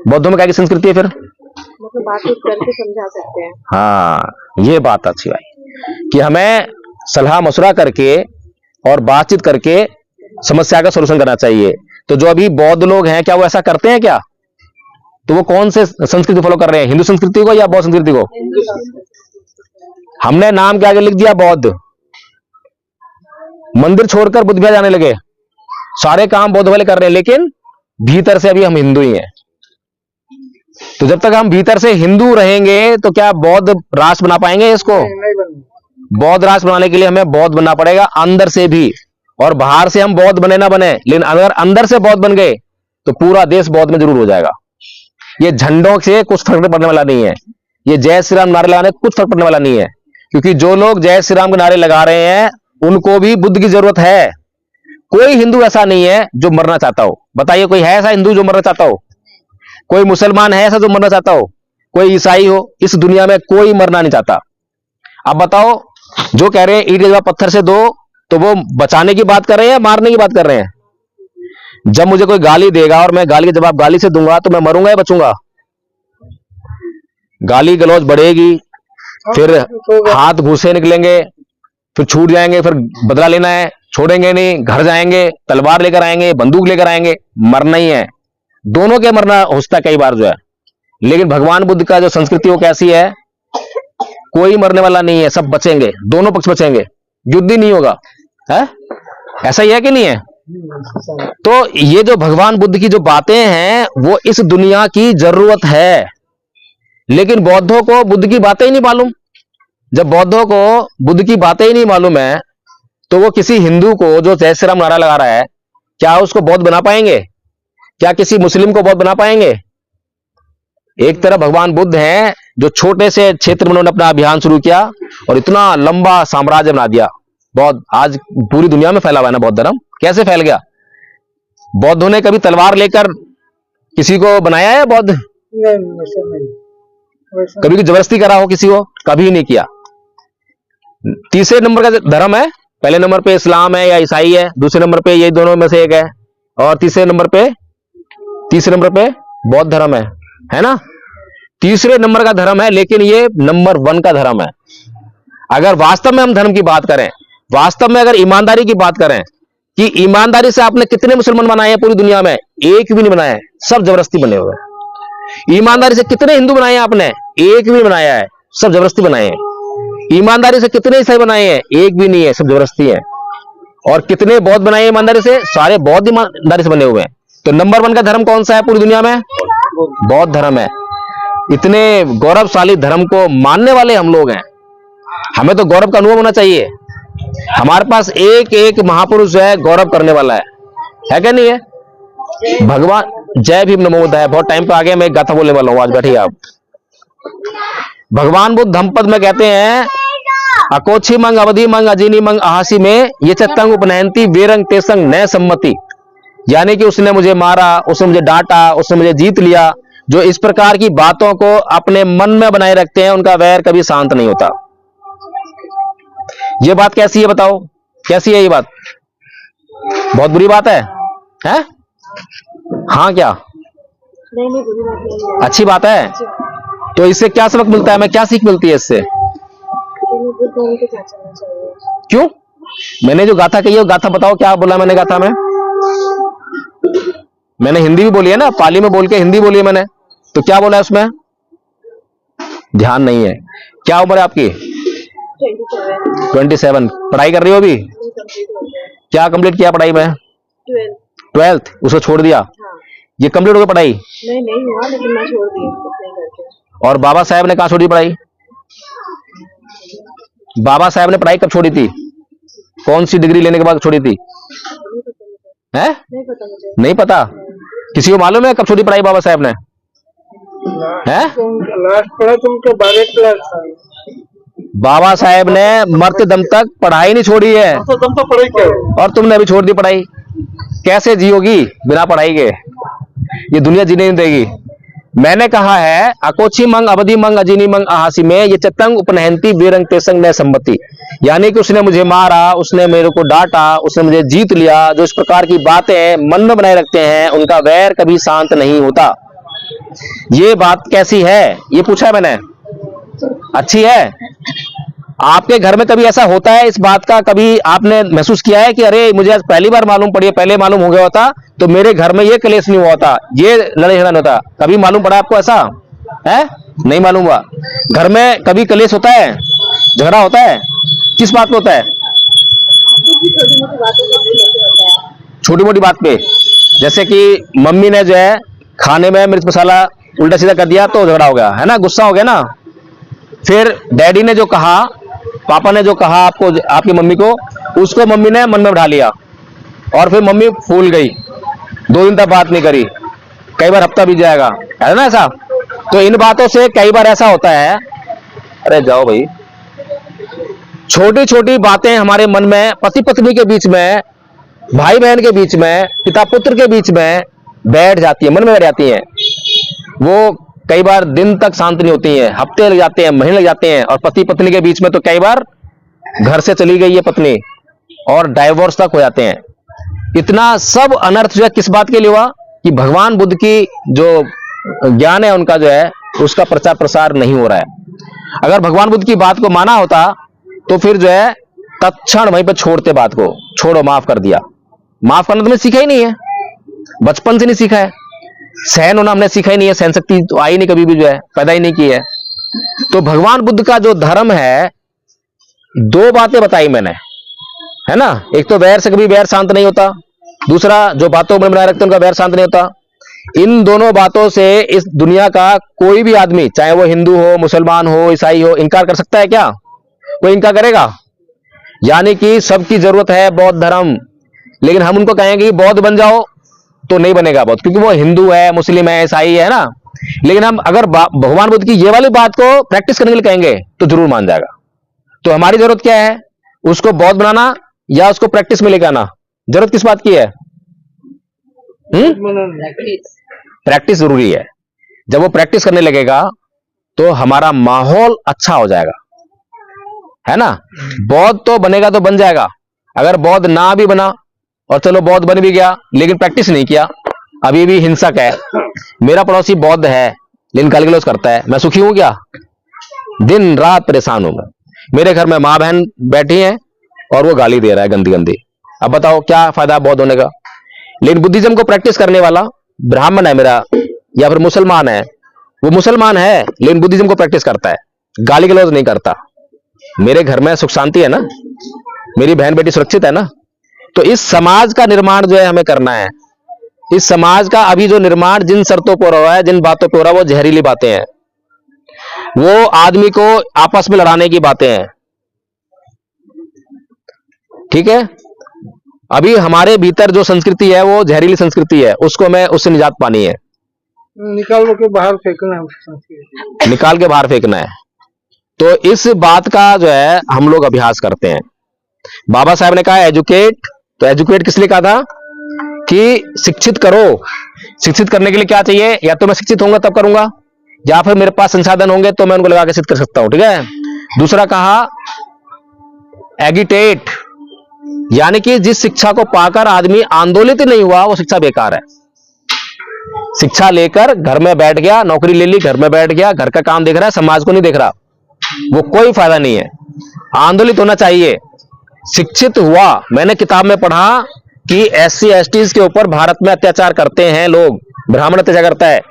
क्या की संस्कृति है फिर? मतलब बातचीत करके समझा सकते हैं। हाँ, ये बात अच्छी भाई कि हमें सलाह मशवरा करके और बातचीत करके समस्या का सलूशन करना चाहिए। तो जो अभी बौद्ध लोग हैं, क्या वो ऐसा करते हैं क्या? तो वो कौन से संस्कृति फॉलो कर रहे हैं, हिंदू संस्कृति को या बौद्ध संस्कृति को? हमने नाम के आगे लिख दिया बौद्ध, मंदिर छोड़कर बुद्ध विहार जाने लगे, सारे काम बौद्ध वाले कर रहे हैं, लेकिन भीतर से अभी हम हिंदू ही हैं। तो जब तक हम भीतर से हिंदू रहेंगे तो क्या बौद्ध राष्ट्र बना पाएंगे? इसको बौद्ध राष्ट्र बनाने के लिए हमें बौद्ध बनना पड़ेगा अंदर से भी, और बाहर से हम बौद्ध बने ना बने, लेकिन अगर अंदर से बौद्ध बन गए तो पूरा देश बौद्ध में जरूर हो जाएगा। ये झंडों से कुछ फर्क पड़ने वाला नहीं है, ये जय श्री राम नारे लगाने कुछ फर्क पड़ने वाला नहीं है, क्योंकि जो लोग जय श्री राम के नारे लगा रहे हैं उनको भी बुद्ध की जरूरत है। कोई हिंदू ऐसा नहीं है जो मरना चाहता हो, बताइए कोई है ऐसा हिंदू जो मरना चाहता हो? कोई मुसलमान है ऐसा जो मरना चाहता हो? कोई ईसाई हो, इस दुनिया में कोई मरना नहीं चाहता। अब बताओ, जो कह रहे हैं ईंट के जवाब पत्थर से दो, तो वो बचाने की बात कर रहे हैं या मारने की बात कर रहे हैं? जब मुझे कोई गाली देगा और मैं गाली के जवाब गाली से दूंगा तो मैं मरूंगा या बचूंगा? गाली गलौज बढ़ेगी, फिर हाथ घूसे निकलेंगे, फिर छूट जाएंगे, फिर बदला लेना है, छोड़ेंगे नहीं, घर जाएंगे, तलवार लेकर आएंगे, बंदूक लेकर आएंगे, मरना ही है। दोनों के मरना होता कई बार जो है, लेकिन भगवान बुद्ध का जो संस्कृति वो कैसी है, कोई मरने वाला नहीं है, सब बचेंगे, दोनों पक्ष बचेंगे, युद्ध ही नहीं होगा है? ऐसा ही है कि नहीं है? तो ये जो भगवान बुद्ध की जो बातें हैं वो इस दुनिया की जरूरत है, लेकिन बौद्धों को बुद्ध की बातें ही नहीं मालूम। जब बौद्धों को बुद्ध की बातें ही नहीं मालूम है तो वो किसी हिंदू को जो जय श्री राम नारा लगा रहा है, क्या उसको बौद्ध बना पाएंगे? क्या किसी मुस्लिम को बौद्ध बना पाएंगे? एक तरफ भगवान बुद्ध हैं जो छोटे से क्षेत्र में उन्होंने अपना अभियान शुरू किया और इतना लंबा साम्राज्य बना दिया। बौद्ध आज पूरी दुनिया में फैला हुआ है ना बौद्ध धर्म। कैसे फैल गया? बौद्धों ने कभी तलवार लेकर किसी को बनाया है? बौद्ध कभी जबरदस्ती करा हो किसी को? कभी नहीं किया। तीसरे नंबर का धर्म है, पहले नंबर पे इस्लाम है या ईसाई है, दूसरे नंबर पे ये दोनों में से एक है, और तीसरे नंबर पे बौद्ध धर्म है ना? तीसरे नंबर का धर्म है, लेकिन ये नंबर 1 का धर्म है। अगर वास्तव में हम धर्म की बात करें, वास्तव में अगर ईमानदारी की बात करें कि ईमानदारी से आपने कितने मुसलमान बनाए हैं पूरी दुनिया में? एक भी नहीं बनाया है, सब जबरदस्ती बने हुए हैं। ईमानदारी से कितने हिंदू बनाए हैं आपने? एक भी नहीं बनाया है, सब जबरदस्ती बनाए हैं। ईमानदारी से कितने ईसाई बनाए हैं? एक भी नहीं है, सब जबरदस्ती है। और कितने बौद्ध बनाए हैं ईमानदारी से? सारे बौद्ध ईमानदारी से बने हुए हैं। तो नंबर 1 का धर्म कौन सा है पूरी दुनिया में? बौद्ध धर्म है। इतने गौरवशाली धर्म को मानने वाले हम लोग हैं, हमें तो गौरव का अनुभव होना चाहिए। हमारे पास एक एक महापुरुष है गौरव करने वाला है क्या नहीं है? भगवान जय भीम नमो बुद्धाय। बहुत टाइम पे आ गया, मैं एक गाथा बोलने वाला हूं, आज बैठिए आप। भगवान बुद्ध धम्मपद में कहते हैं, अकोछी मंग अवधि मंग अजीनी मंग आहासी में ये चतंग उपनयंती वेरंग तेसंग न सम्मति। यानी कि उसने मुझे मारा, उसने मुझे डांटा, उसने मुझे जीत लिया। जो इस प्रकार की बातों को अपने मन में बनाए रखते हैं उनका वैर कभी शांत नहीं होता। ये बात कैसी है बताओ? कैसी है ये बात? बहुत बुरी बात है? हाँ क्या? नहीं बुरी बात नहीं है। अच्छी बात है। तो इससे क्या सबक मिलता है, हमें क्या सीख मिलती है इससे? बुद्ध धर्म के साथ चलना चाहिए। क्यों? मैंने जो गाथा कही है गाथा बताओ, क्या बोला मैंने गाथा में? मैंने हिंदी भी बोली है ना, पाली में बोल के हिंदी बोली है मैंने, तो क्या बोला है उसमें? ध्यान नहीं है। क्या उम्र है आपकी? 27। पढ़ाई कर रही हो अभी? क्या कंप्लीट किया पढ़ाई में? 12th। उसको छोड़ दिया? हाँ। ये कंप्लीट हो गई पढ़ाई? नहीं हुआ, लेकिन मैं छोड़ दी नहीं करके। और बाबा साहब ने कहाँ छोड़ी पढ़ाई? बाबा साहब ने पढ़ाई कब छोड़ी थी? कौन सी डिग्री लेने के बाद छोड़ी थी? है? नहीं पता मुझे। नहीं पता? किसी को मालूम है कब छोड़ी पढ़ाई बाबा साहब ने? है? लास्ट पढ़ा तुमके 12 क्लास। बाबा साहब ने मरते दम तक पढ़ाई नहीं छोड़ी है। तो तुम तो पढ़े क्या? और तुमने अभी छोड़ दी पढ़ाई। कैसे जियोगी बिना पढ़ाई के? ये दुनिया जीने नहीं देगी। मैंने कहा है अकोची मंग अवधि मंग अजीनी मंग आहासी में ये चतंग उपनहंती बेरंग तेसंग न सम्मति, यानी कि उसने मुझे मारा, उसने मेरे को डांटा, उसने मुझे जीत लिया। जो इस प्रकार की बातें मन में बनाए रखते हैं उनका वैर कभी शांत नहीं होता। ये बात कैसी है ये पूछा है मैंने, अच्छी है? आपके घर में कभी ऐसा होता है इस बात का, कभी आपने महसूस किया है कि अरे मुझे आज पहली बार मालूम पड़ी है, पहले मालूम हो गया होता तो मेरे घर में ये क्लेश नहीं हुआ होता, ये लड़ाई झगड़ा नहीं होता? कभी मालूम पड़ा आपको ऐसा है? नहीं मालूम हुआ। घर में कभी क्लेश होता है, झगड़ा होता है, किस बात पे होता है? छोटी मोटी बात पे, जैसे कि मम्मी ने जो है खाने में मिर्च मसाला उल्टा सीधा कर दिया तो झगड़ा हो गया, है ना, गुस्सा हो गया ना। फिर डैडी ने जो कहा, पापा ने जो कहा आपको, आपकी मम्मी को, उसको मम्मी ने मन में बिठा लिया और फिर मम्मी फूल गई, 2 दिन तक बात नहीं करी, कई बार हफ्ता बीत जाएगा, है ना ऐसा? तो इन बातों से कई बार ऐसा होता है, अरे जाओ भाई, छोटी छोटी बातें हमारे मन में, पति पत्नी के बीच में, भाई बहन के बीच में, पिता पुत्र के बीच में बैठ जाती है, मन में बैठ जाती है। वो कई बार दिन तक शांत नहीं होती हैं, हफ्ते लग जाते हैं, महीने लग जाते हैं, और पति पत्नी के बीच में तो कई बार घर से चली गई है पत्नी और डाइवोर्स तक हो जाते हैं। इतना सब अनर्थ जो है किस बात के लिए हुआ कि भगवान बुद्ध की जो ज्ञान है उनका जो है उसका प्रचार प्रसार नहीं हो रहा है। अगर भगवान बुद्ध की बात को माना होता तो फिर जो है तत्क्षण वहीं पर छोड़ते, बात को छोड़ो, माफ कर दिया। माफ करना तुमने सीखा ही नहीं है, बचपन से नहीं सीखा है, सहन होना हमने सीखा ही नहीं है, सहन शक्ति तो आई नहीं, कभी भी जो है पैदा ही नहीं की है। तो भगवान बुद्ध का जो धर्म है, 2 बातें बताई मैंने, है ना, एक तो वैर से कभी वैर शांत नहीं होता, दूसरा जो बातों में बनाए रखते हैं उनका वैर शांत नहीं होता। इन दोनों बातों से इस दुनिया का कोई भी आदमी, चाहे वो हिंदू हो, मुसलमान हो, ईसाई हो, इनकार कर सकता है क्या? कोई इनकार करेगा? यानी कि सबकी जरूरत है बौद्ध धर्म, लेकिन हम उनको कहेंगे बौद्ध बन जाओ तो नहीं बनेगा बौद्ध, क्योंकि वो हिंदू है, मुस्लिम है, ईसाई है ना। लेकिन हम अगर भगवान बुद्ध की ये वाली बात को प्रैक्टिस करने के लिए कहेंगे तो जरूर मान जाएगा। तो हमारी जरूरत क्या है, उसको बौद्ध बनाना या उसको प्रैक्टिस में लेकर आना? जरूरत किस बात की है? प्रैक्टिस जरूरी है। जब वो प्रैक्टिस करने लगेगा तो हमारा माहौल अच्छा हो जाएगा, है ना। बौद्ध तो बनेगा तो बन जाएगा, अगर बौद्ध ना भी बना और चलो बौद्ध बन भी गया लेकिन प्रैक्टिस नहीं किया, अभी भी हिंसक है। मेरा पड़ोसी बौद्ध है लेकिन गाली गलौज करता है, मैं सुखी हूं क्या? दिन रात परेशान हूं मैं। मेरे घर में माँ बहन बैठी हैं और वो गाली दे रहा है गंदी गंदी, अब बताओ क्या फायदा बौद्ध होने का? लेकिन बुद्धिज्म को प्रैक्टिस करने वाला ब्राह्मण है मेरा या फिर मुसलमान है, वो मुसलमान है लेकिन बुद्धिज्म को प्रैक्टिस करता है, गाली गलौज नहीं करता, मेरे घर में सुख शांति है ना, मेरी बहन बेटी सुरक्षित है ना। तो इस समाज का निर्माण जो है हमें करना है। इस समाज का अभी जो निर्माण जिन शर्तों पर हो रहा है, जिन बातों पर हो रहा है, वो जहरीली बातें हैं, वो आदमी को आपस में लड़ाने की बातें हैं, ठीक है। अभी हमारे भीतर जो संस्कृति है वो जहरीली संस्कृति है, उसको हमें उससे निजात पानी है, निकाल के बाहर फेंकना है, निकाल के बाहर फेंकना है। तो इस बात का जो है हम लोग अभ्यास करते हैं। बाबा साहब ने कहा एजुकेट, तो एजुकेट किस लिए कहा था कि शिक्षित करो। शिक्षित करने के लिए क्या चाहिए, या तो मैं शिक्षित होऊंगा तब करूंगा, या फिर मेरे पास संसाधन होंगे तो मैं उनको लगा के शिक्षित कर सकता हूं, ठीक है। दूसरा कहा एगिटेट, यानी कि जिस शिक्षा को पाकर आदमी आंदोलित नहीं हुआ वो शिक्षा बेकार है। शिक्षा लेकर घर में बैठ गया, नौकरी ले ली, घर में बैठ गया, घर का काम देख रहा है, समाज को नहीं देख रहा, वो कोई फायदा नहीं है। आंदोलित होना चाहिए, शिक्षित हुआ। मैंने किताब में पढ़ा कि SC STs के ऊपर भारत में अत्याचार करते हैं लोग, ब्राह्मण अत्याचार करता है,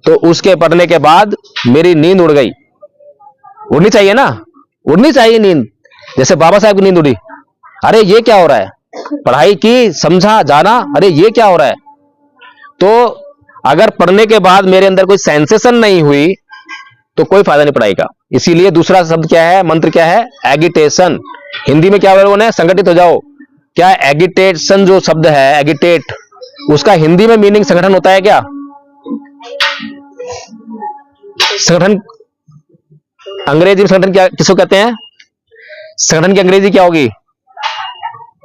तो उसके पढ़ने के बाद मेरी नींद उड़ गई। उड़नी चाहिए ना, उड़नी चाहिए नींद, जैसे बाबा साहब की नींद उड़ी। अरे ये क्या हो रहा है, पढ़ाई की, समझा, जाना, अरे ये क्या हो रहा है। तो अगर पढ़ने के बाद मेरे अंदर कोई सेंसेशन नहीं हुई तो कोई फायदा नहीं पढ़ाई का। इसीलिए दूसरा शब्द क्या है, मंत्र क्या है, एगिटेशन। हिंदी में क्या बोले, संगठित हो जाओ। क्या एगिटेशन जो शब्द है, एगिटेट, उसका हिंदी में मीनिंग संगठन होता है क्या? संगठन, अंग्रेजी में संगठन क्या किसको कहते हैं? संगठन की अंग्रेजी क्या होगी,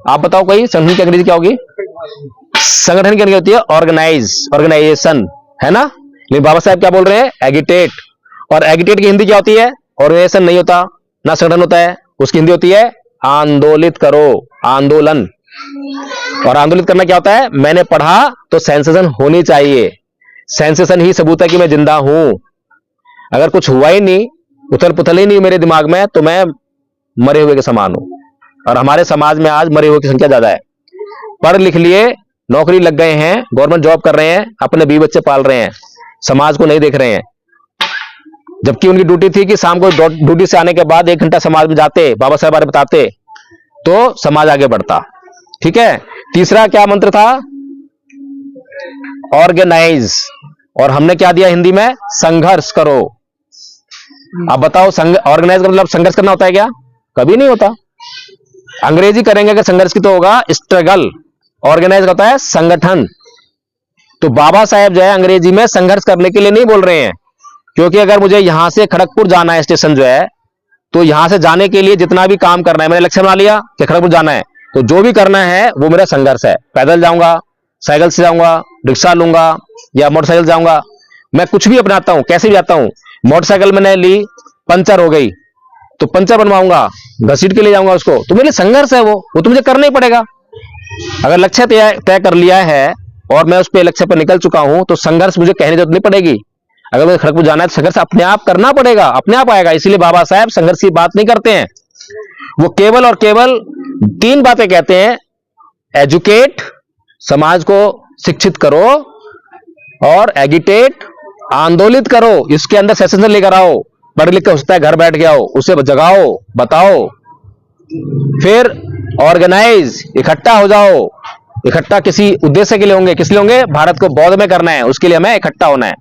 आप बताओ कोई, संगठन की अंग्रेजी क्या होगी? संगठन की अंग्रेजी होती है ऑर्गेनाइज, ऑर्गेनाइजेशन, है ना। लेकिन बाबा साहब क्या बोल रहे हैं? एगिटेट। और एगिटेट की हिंदी क्या होती है? ऑर्गेनाइजेशन नहीं होता, ना संगठन होता है, उसकी हिंदी होती है आंदोलित करो, आंदोलन। और आंदोलित करना क्या होता है? मैंने पढ़ा तो सेंसेशन होनी चाहिए, सेंसेशन ही सबूत है कि मैं जिंदा हूं। अगर कुछ हुआ ही नहीं, उथल पुथल ही नहीं मेरे दिमाग में, तो मैं मरे हुए के समान हूं। और हमारे समाज में आज मरे हुए की संख्या ज्यादा है। पढ़ लिख लिए, नौकरी लग गए हैं, गवर्नमेंट जॉब कर रहे हैं, अपने बीवी बच्चे पाल रहे हैं, समाज को नहीं देख रहे हैं। जबकि उनकी ड्यूटी थी कि शाम को ड्यूटी से आने के बाद 1 घंटा समाज में जाते, बाबा साहब बारे बताते, तो समाज आगे बढ़ता। ठीक है। तीसरा क्या मंत्र था? ऑर्गेनाइज। और हमने क्या दिया हिंदी में? संघर्ष करो। अब बताओ, ऑर्गेनाइज का मतलब संघर्ष करना होता है क्या? कभी नहीं होता। अंग्रेजी करेंगे अगर संघर्ष की तो होगा स्ट्रगल। ऑर्गेनाइज होता है संगठन। तो बाबा साहब जो है अंग्रेजी में संघर्ष करने के लिए नहीं बोल रहे हैं, क्योंकि अगर मुझे यहां से खड़गपुर जाना है स्टेशन जो है, तो यहां से जाने के लिए जितना भी काम करना है, मैंने लक्ष्य बना लिया कि खड़गपुर जाना है, तो जो भी करना है वो मेरा संघर्ष है। पैदल जाऊंगा, साइकिल से जाऊंगा, रिक्शा लूंगा या मोटरसाइकिल जाऊंगा, मैं कुछ भी अपनाता हूं, कैसे भी जाता हूं। मोटरसाइकिल मैंने ली, पंचर हो गई, तो पंचर बनवाऊंगा, घसीट के ले जाऊंगा उसको, तो मेरे लिए संघर्ष है वो तो मुझे करना ही पड़ेगा। अगर लक्ष्य तय कर लिया है और मैं उस पे लक्ष्य पर निकल चुका हूं, तो संघर्ष मुझे कहने की जरूरत नहीं पड़ेगी। अगर मुझे खड़गपुर जाना है तो संघर्ष अपने आप करना पड़ेगा, अपने आप आएगा। इसीलिए बाबा साहब संघर्ष की बात नहीं करते हैं। वो केवल और केवल 3 बातें कहते हैं: एजुकेट, समाज को शिक्षित करो, और एगिटेट, आंदोलित करो, इसके अंदर सेशन लेकर आओ, पढ़ लिख के हो सकता है घर बैठ के आओ, उसे जगाओ, बताओ। फिर ऑर्गेनाइज, इकट्ठा हो जाओ। इकट्ठा किसी उद्देश्य के लिए होंगे, किस लिए होंगे? भारत को बौद्ध में करना है, उसके लिए हमें इकट्ठा होना है।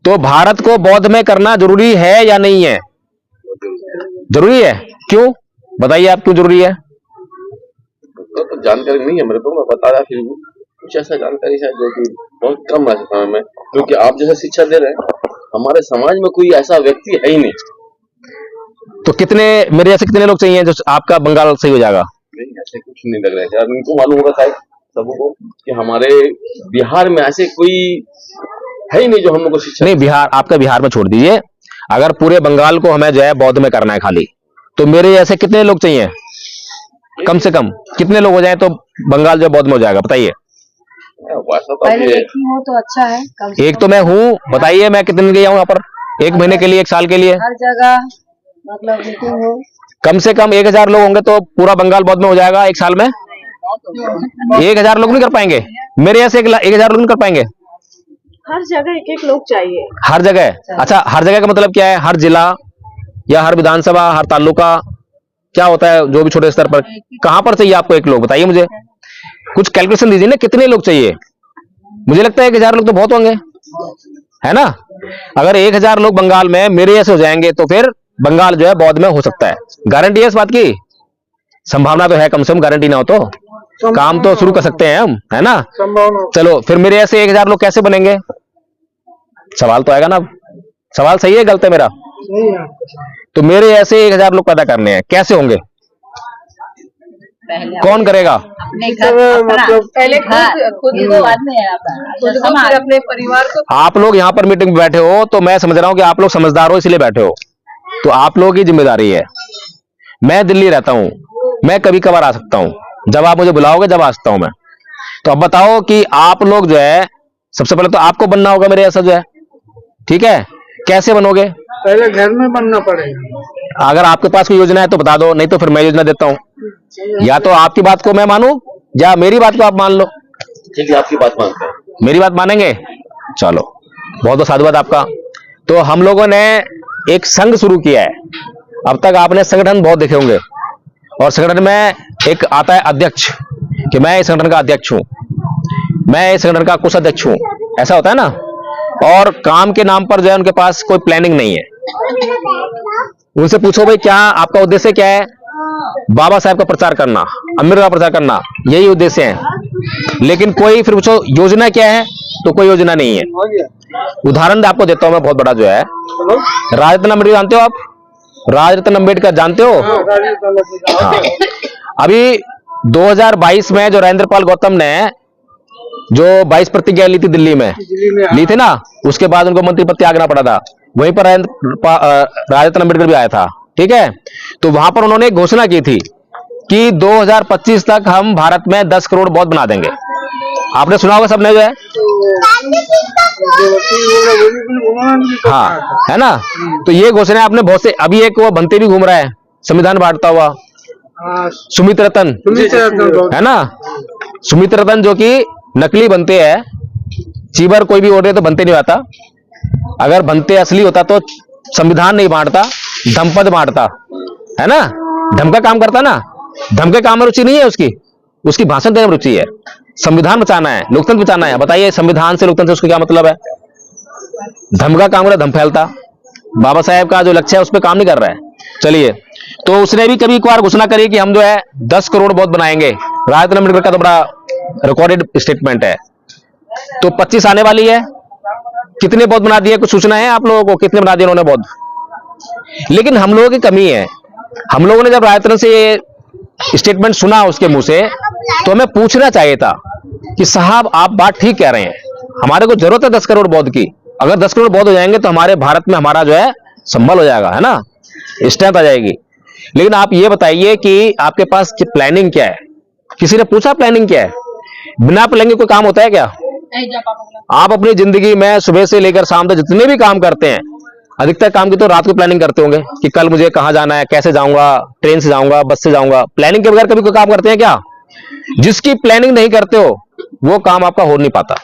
तो भारत को बौद्ध में करना जरूरी है या नहीं है? जरूरी है। क्यों? बताइए आप, क्यों जरूरी है? तो जानकारी नहीं है मेरे को, मैं बता रहा, फिर भी कुछ ऐसा जानकारी है जो कि बहुत कम है समय में, क्योंकि आप जैसे शिक्षा दे रहे हैं, हमारे समाज में कोई ऐसा व्यक्ति है ही नहीं। तो कितने, मेरे जैसे कितने लोग चाहिए जो आपका बंगाल सही हो जाएगा? नहीं, ऐसे कुछ नहीं लग रहा है यार। इनको मालूम होगा शायद सबको कि हमारे बिहार में ऐसे कोई है ही नहीं जो हम लोग को शिक्षा। नहीं, बिहार, आपका बिहार में छोड़ दीजिए, अगर पूरे बंगाल को हमें जो है बौद्ध में करना है खाली, तो मेरे जैसे कितने लोग चाहिए? कम से कम कितने लोग हो जाए तो बंगाल जो बौद्ध में हो जाएगा? बताइए। पहले एक ही हो तो अच्छा है। एक तो मैं हूँ, बताइए मैं कितने दिन गया हूँ यहाँ पर? 1 महीने के लिए, 1 साल के लिए, हर जगह मतलब मीटिंग हो। कम से कम 1000 लोग होंगे तो पूरा बंगाल बौद्ध में हो जाएगा 1 साल में। 1000 लोग नहीं कर पाएंगे? मेरे ऐसे 1000 लोग नहीं कर पाएंगे? हर जगह 1-1 लोग चाहिए। हर जगह? अच्छा, हर जगह का मतलब क्या है? हर जिला या हर विधानसभा, हर तालुका, क्या होता है जो भी छोटे स्तर पर? कहां पर चाहिए आपको 1 लोग? बताइए मुझे, कुछ कैलकुलेशन दीजिए ना, कितने लोग चाहिए? मुझे लगता है 1000 लोग तो बहुत होंगे, है ना? अगर 1000 लोग बंगाल में मेरे जैसे हो जाएंगे तो फिर बंगाल जो है बौद्ध में हो सकता है। गारंटी है इस बात की? संभावना तो है, कम से कम गारंटी ना हो तो काम तो शुरू कर सकते हैं हम, है ना? चलो, फिर मेरे ऐसे 1000 लोग कैसे बनेंगे? सवाल तो आएगा ना। सवाल सही है, गलत है मेरा? तो मेरे ऐसे 1000 लोग पैदा करने हैं, कैसे होंगे? कौन करेगा? अपने घर मतलब पहले खुद को अपने परिवार को। आप लोग यहाँ पर मीटिंग में बैठे हो तो मैं समझ रहा हूँ कि आप लोग समझदार हो, इसलिए बैठे हो, तो आप लोगों की जिम्मेदारी है। मैं दिल्ली रहता हूँ, मैं कभी कभार आ सकता हूँ, जब आप मुझे बुलाओगे जब आ सकता हूँ मैं। तो अब बताओ कि आप लोग जो है, सबसे पहले तो आपको बनना होगा मेरे ऐसा जो है, ठीक है? कैसे बनोगे? पहले घर में बनना पड़ेगा। अगर आपके पास कोई योजना है तो बता दो, नहीं तो फिर मैं योजना देता हूँ। या तो आपकी बात को मैं मानूं या मेरी बात को आप मान लो। ठीक है, आपकी बात मानते हैं। मेरी बात मानेंगे? चलो, बहुत बहुत साधुवाद आपका। तो हम लोगों ने एक संघ शुरू किया है। अब तक आपने संगठन बहुत देखे होंगे, और संगठन में एक आता है अध्यक्ष, कि मैं इस संगठन का अध्यक्ष हूं, मैं इस संगठन का कोषाध्यक्ष हूं, ऐसा होता है ना। और काम के नाम पर जो है उनके पास कोई प्लानिंग नहीं है। उनसे पूछो भाई क्या आपका उद्देश्य क्या है? बाबा साहब का प्रचार करना, अम्बेडकर का प्रचार करना, यही उद्देश्य है। लेकिन कोई फिर पूछो योजना क्या है, तो कोई योजना नहीं है। उदाहरण आपको देता हूं मैं बहुत बड़ा जो है, राजरत्न अम्बेडकर जानते हो आप? राजरत्न अम्बेडकर जानते हो? हाँ। अभी 2022 में जो राजेंद्र पाल गौतम ने जो 22 प्रतिज्ञा ली थी दिल्ली में, ली थी ना, उसके बाद उनको मंत्री पद त्यागना पड़ा था। वहीं पर राजा रत्न अम्बेडकर भी आया था, ठीक है। तो वहां पर उन्होंने एक घोषणा की थी कि 2025 तक हम भारत में 10 करोड़ बौद्ध बना देंगे। आपने सुना होगा सबने जो है, हाँ, है ना। तो ये घोषणा आपने बहुत से, अभी एक वो बनते भी घूम रहा है संविधान बांटता हुआ, सुमित रतन, है ना। सुमित रतन जो कि नकली बनते हैं, चीबर कोई भी ऑर्डर तो बनते नहीं आता। अगर बनते असली होता तो संविधान नहीं बांटता, धमपद बांटता, है ना। धम का काम करता ना, धम के काम में रुचि नहीं है उसकी, उसकी भाषण देने में रुचि है। संविधान बचाना है, लोकतंत्र बचाना है। बताइए संविधान से लोकतंत्र से उसको क्या मतलब है? धम का काम कर, धम फैलता। बाबा साहेब का जो लक्ष्य है उस पर काम नहीं कर रहा है। चलिए, तो उसने भी कभी एक बार घोषणा करी कि हम जो है 10 करोड़ बौद्ध बनाएंगे। राजा रत्न अम्बेडकर का तो बड़ा रिकॉर्डेड स्टेटमेंट है। तो 25 आने वाली है, कितने बौद्ध बना दिए? कुछ सूचना है आप लोगों को कितने बना दिए उन्होंने बौद्ध? लेकिन हम लोगों की कमी है, हम लोगों ने जब राजा रत्न से ये स्टेटमेंट सुना उसके मुंह से, तो हमें पूछना चाहिए था कि साहब आप बात ठीक कह रहे हैं, हमारे को जरूरत है 10 करोड़ बौद्ध की। अगर 10 करोड़ बौद्ध हो जाएंगे तो हमारे भारत में हमारा जो है संबल हो जाएगा, है ना, स्ट्रेंथ आ जाएगी। लेकिन आप ये बताइए कि आपके पास प्लानिंग क्या है? किसी ने पूछा प्लानिंग क्या है? बिना प्लानिंग कोई काम होता है क्या? आप अपनी जिंदगी में सुबह से लेकर शाम तक जितने भी काम करते हैं, अधिकतर काम की तो रात को प्लानिंग करते होंगे कि कल मुझे कहां जाना है, कैसे जाऊंगा, ट्रेन से जाऊंगा, बस से जाऊंगा। प्लानिंग के बगैर कभी कोई काम करते हैं क्या? जिसकी प्लानिंग नहीं करते हो वो काम आपका हो नहीं पाता।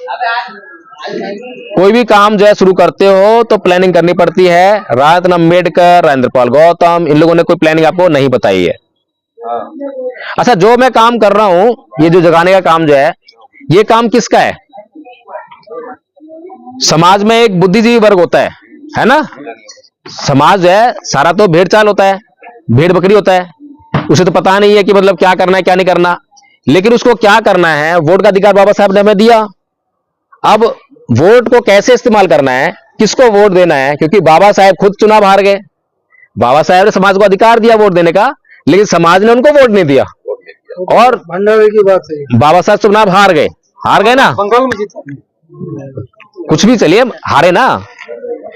कोई भी काम जो है शुरू करते हो तो प्लानिंग करनी पड़ती है। राजा रत्न अम्बेडकर, राजेंद्र पाल गौतम, इन लोगों ने कोई प्लानिंग आपको नहीं बताई है। अच्छा, जो मैं काम कर रहा हूं, ये जो जगाने का काम जो है, ये काम किसका है? समाज में एक बुद्धिजीवी वर्ग होता है ना। समाज जो है सारा तो भेड़ चाल होता है, भेड़ बकरी होता है। उसे तो पता नहीं है कि मतलब क्या करना है क्या नहीं करना, लेकिन उसको क्या करना है, वोट का अधिकार बाबा साहब ने हमें दिया। अब वोट को कैसे इस्तेमाल करना है, किसको वोट देना है, क्योंकि बाबा साहब खुद चुनाव हार गए। बाबा साहब ने समाज को अधिकार दिया वोट देने का, लेकिन समाज ने उनको वोट नहीं दिया। और भंडारे की बात है, बाबा साहब चुनाव हार गए ना, बंगाल में जीता, कुछ भी चलिए हारे ना।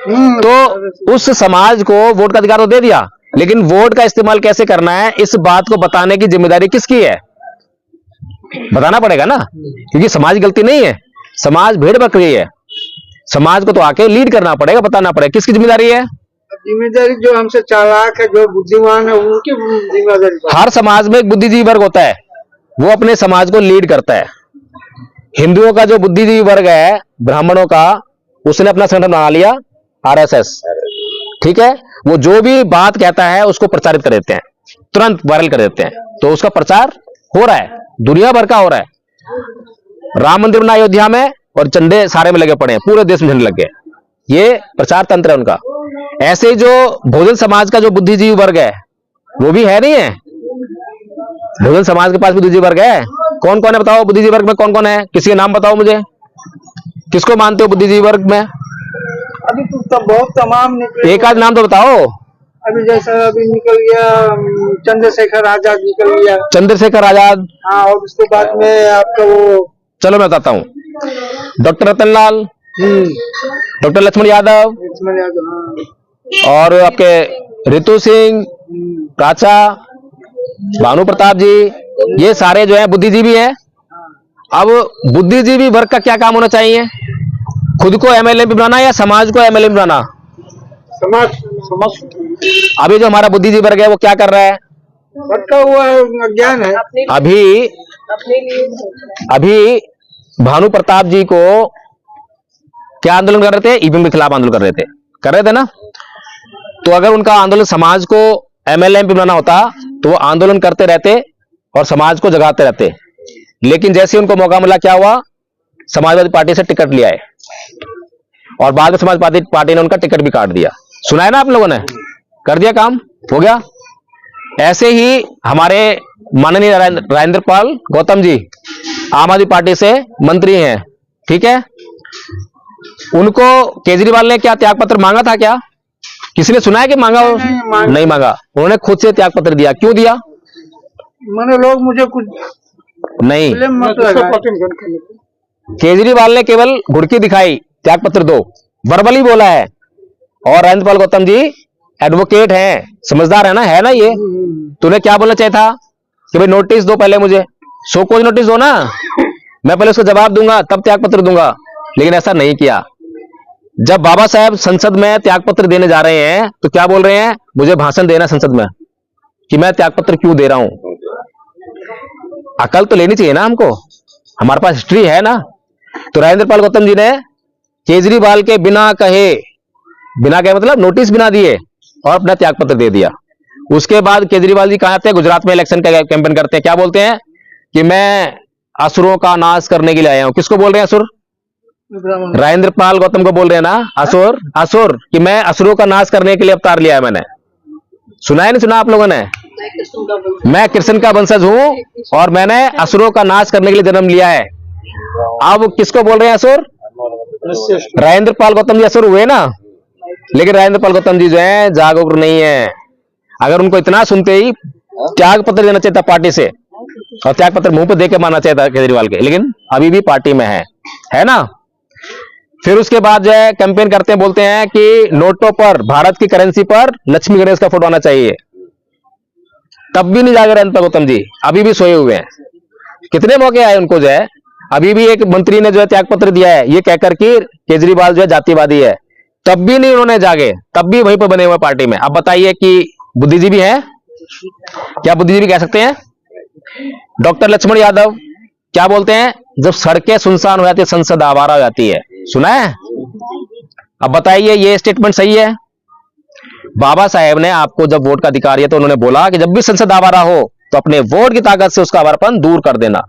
तो उस समाज को वोट का अधिकार तो दे दिया, लेकिन वोट का इस्तेमाल कैसे करना है, इस बात को बताने की जिम्मेदारी किसकी है? बताना पड़ेगा ना, क्योंकि समाज की गलती नहीं है, समाज भेड़ बकरी है। समाज को तो आके लीड करना पड़ेगा, बताना पड़ेगा। किसकी जिम्मेदारी है? जिम्मेदारी जो हमसे चालाक है, जो बुद्धिमान है, उनकी जिम्मेदारी। हर समाज में एक बुद्धिजीवी वर्ग होता है, वो अपने समाज को लीड करता है। हिंदुओं का जो बुद्धिजीवी वर्ग है, ब्राह्मणों का, उसने अपना संगठन बना लिया आरएसएस, ठीक है। वो जो भी बात कहता है उसको प्रचारित कर देते हैं, तुरंत वायरल कर देते हैं। तो उसका प्रचार हो रहा है, दुनिया भर का हो रहा है। राम मंदिर बना अयोध्या में और झंडे सारे में लगे पड़े हैं, पूरे देश में झंडे लग गए। ये प्रचार तंत्र है उनका। ऐसे ही जो बहुजन समाज का जो बुद्धिजीवी वर्ग है, वो भी है नहीं है। बहुजन समाज के पास बुद्धिजीवी वर्ग है। कौन कौन है बताओ? बुद्धिजीवी वर्ग में कौन कौन है? किसी का नाम बताओ मुझे, किसको मानते हो बुद्धिजीवी वर्ग में? अभी तो बहुत तमाम निकले, एक आध नाम तो बताओ। अभी जैसा अभी निकल गया चंद्रशेखर आजाद निकल गया। चंद्रशेखर आजाद, हाँ, और उसके बाद में आपका वो, चलो मैं बताता हूँ, डॉक्टर रतनलाल, डॉक्टर लक्ष्मण यादव, हाँ, और आपके रितु सिंह, काचा, भानु प्रताप जी, ये सारे जो है बुद्धिजीवी हैं। अब बुद्धिजीवी वर्ग का क्या काम होना चाहिए? खुद को एमएलए बनाना या समाज को एमएलए बनाना? समाज। अभी जो हमारा बुद्धिजीवी वर्ग है वो क्या कर रहा है? भटका हुआ ज्ञान है। अभी भानु प्रताप जी को क्या आंदोलन कर रहे थे? ईवीएम के खिलाफ आंदोलन कर रहे थे ना। तो अगर उनका आंदोलन समाज को एमएलए बनाना होता तो वो आंदोलन करते रहते और समाज को जगाते रहते। लेकिन जैसे उनको मौका मिला, क्या हुआ? समाजवादी पार्टी से टिकट लिया है और बाद में समाजवादी पार्टी ने उनका टिकट भी काट दिया। सुना है ना आप लोगों ने? कर दिया, काम हो गया। ऐसे ही हमारे माननीय राजेंद्र पाल गौतम जी आम आदमी पार्टी से मंत्री हैं, ठीक है। उनको केजरीवाल ने क्या त्याग पत्र मांगा था? क्या किसी ने सुना है कि मांगा? नहीं मांगा, उन्होंने खुद से त्याग पत्र दिया। क्यों दिया? मैंने लोग मुझे कुछ नहीं, केजरीवाल ने केवल घुड़की दिखाई, त्यागपत्र दो, वर्बली बोला है। और राजेंद्र पाल गौतम जी एडवोकेट हैं, समझदार है ना ये। तूने क्या बोलना चाहिए था कि भाई नोटिस दो पहले, मुझे सो कोई नोटिस दो ना, मैं पहले उसको जवाब दूंगा तब त्यागपत्र दूंगा। लेकिन ऐसा नहीं किया। जब बाबा साहेब संसद में त्यागपत्र देने जा रहे हैं तो क्या बोल रहे हैं, मुझे भाषण देना संसद में कि मैं त्यागपत्र क्यों दे रहा हूं। अकल तो लेनी चाहिए ना हमको, हमारे पास हिस्ट्री है ना। तो राजेंद्र पाल गौतम जी ने केजरीवाल के बिना कहे मतलब नोटिस बिना दिए और अपना त्यागपत्र दे दिया। उसके बाद केजरीवाल जी कहां आते हैं, गुजरात में इलेक्शन का कैंपेन करते हैं। क्या बोलते हैं कि मैं असुरों का नाश करने के लिए आया हूं। किसको बोल रहे हैं असुर? राजेंद्र पाल गौतम को बोल रहे हैं ना असुर कि मैं असुरों का नाश करने के लिए अवतार लिया है मैंने। सुना है नहीं सुना आप लोगों ने? मैं कृष्ण का वंशज हूं और मैंने असुरों का नाश करने के लिए जन्म लिया है। अब किसको बोल रहे हैं असुर? राजेंद्र पाल गौतम जी असुर हुए ना। लेकिन राजेंद्र पाल गौतम जी जो है जागरूक नहीं है। अगर उनको इतना सुनते ही त्याग पत्र देना चाहिए था पार्टी से, और त्याग पत्र मुंह पे देके मानना चाहिए था केजरीवाल के, लेकिन अभी भी पार्टी में है ना। फिर उसके बाद जो है कैंपेन करते हैं, बोलते हैं कि नोटों पर, भारत की करेंसी पर लक्ष्मी गणेश का फोटो आना चाहिए। तब भी नहीं जागे राजेंद्र पाल गौतम जी, अभी भी सोए हुए हैं। कितने मौके आए उनको जो है, अभी भी एक मंत्री ने जो है त्याग पत्र दिया है ये कहकर कि केजरीवाल जो है जातिवादी है, तब भी नहीं उन्होंने जागे, तब भी वहीं पर बने हुए पार्टी में। अब बताइए कि बुद्धिजीवी है क्या? बुद्धिजीवी कह सकते हैं? डॉक्टर लक्ष्मण यादव क्या बोलते हैं, जब सड़कें सुनसान हो जाती है संसद आवारा हो जाती है। सुना है? अब बताइए ये स्टेटमेंट सही है? बाबा साहेब ने आपको जब वोट का अधिकार दिया तो उन्होंने बोला कि जब भी संसद आवारा हो तो अपने वोट की ताकत से उसका आवारापन दूर कर देना।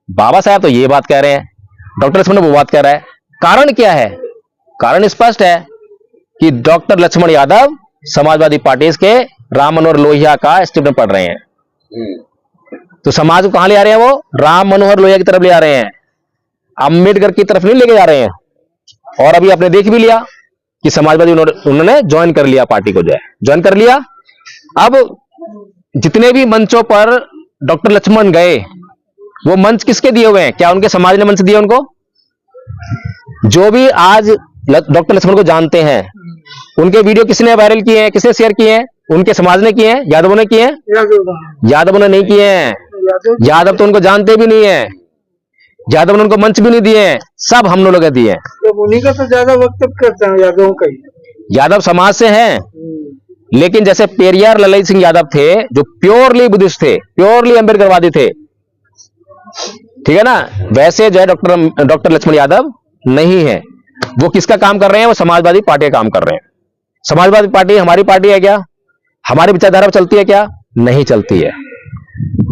बाबा साहब तो ये बात कह रहे हैं, डॉक्टर लक्ष्मण वो बात कह रहा है। कारण क्या है? कारण स्पष्ट है कि डॉक्टर लक्ष्मण यादव समाजवादी पार्टी के राम मनोहर लोहिया का स्टेटमेंट पढ़ रहे हैं। तो समाज को कहां ले आ रहे हैं? वो राम मनोहर लोहिया की तरफ ले आ रहे हैं, अम्बेडकर की तरफ नहीं लेके जा रहे हैं। और अभी आपने देख भी लिया कि समाजवादी उन्होंने ज्वाइन कर लिया, पार्टी को जो है ज्वाइन कर लिया। अब जितने भी मंचों पर डॉक्टर लक्ष्मण गए वो मंच किसके दिए हुए हैं? क्या उनके समाज ने मंच दिए उनको? जो भी आज डॉक्टर लक्ष्मण को जानते हैं उनके वीडियो किसने वायरल किए हैं, किसने शेयर किए हैं? उनके समाज ने किए हैं, यादवों ने किए हैं? यादवों ने नहीं किए हैं। यादव तो उनको जानते भी नहीं है, यादव ने उनको मंच भी नहीं दिए हैं, सब हम लोगों ने दिए हैं। तो उन्हीं का तो ज्यादा वक्तव्य करते हैं यादवों का ही। यादव समाज से हैं, लेकिन जैसे पेरियार ललित सिंह यादव थे जो प्योरली बुद्धिस्ट थे, प्योरली अम्बेडकरवादी थे, ठीक है ना, वैसे जो है डॉक्टर लक्ष्मण यादव नहीं है। वो किसका काम कर रहे हैं? वो समाजवादी पार्टी का काम कर रहे हैं। समाजवादी पार्टी हमारी पार्टी है क्या? हमारी विचारधारा चलती है क्या? नहीं चलती है।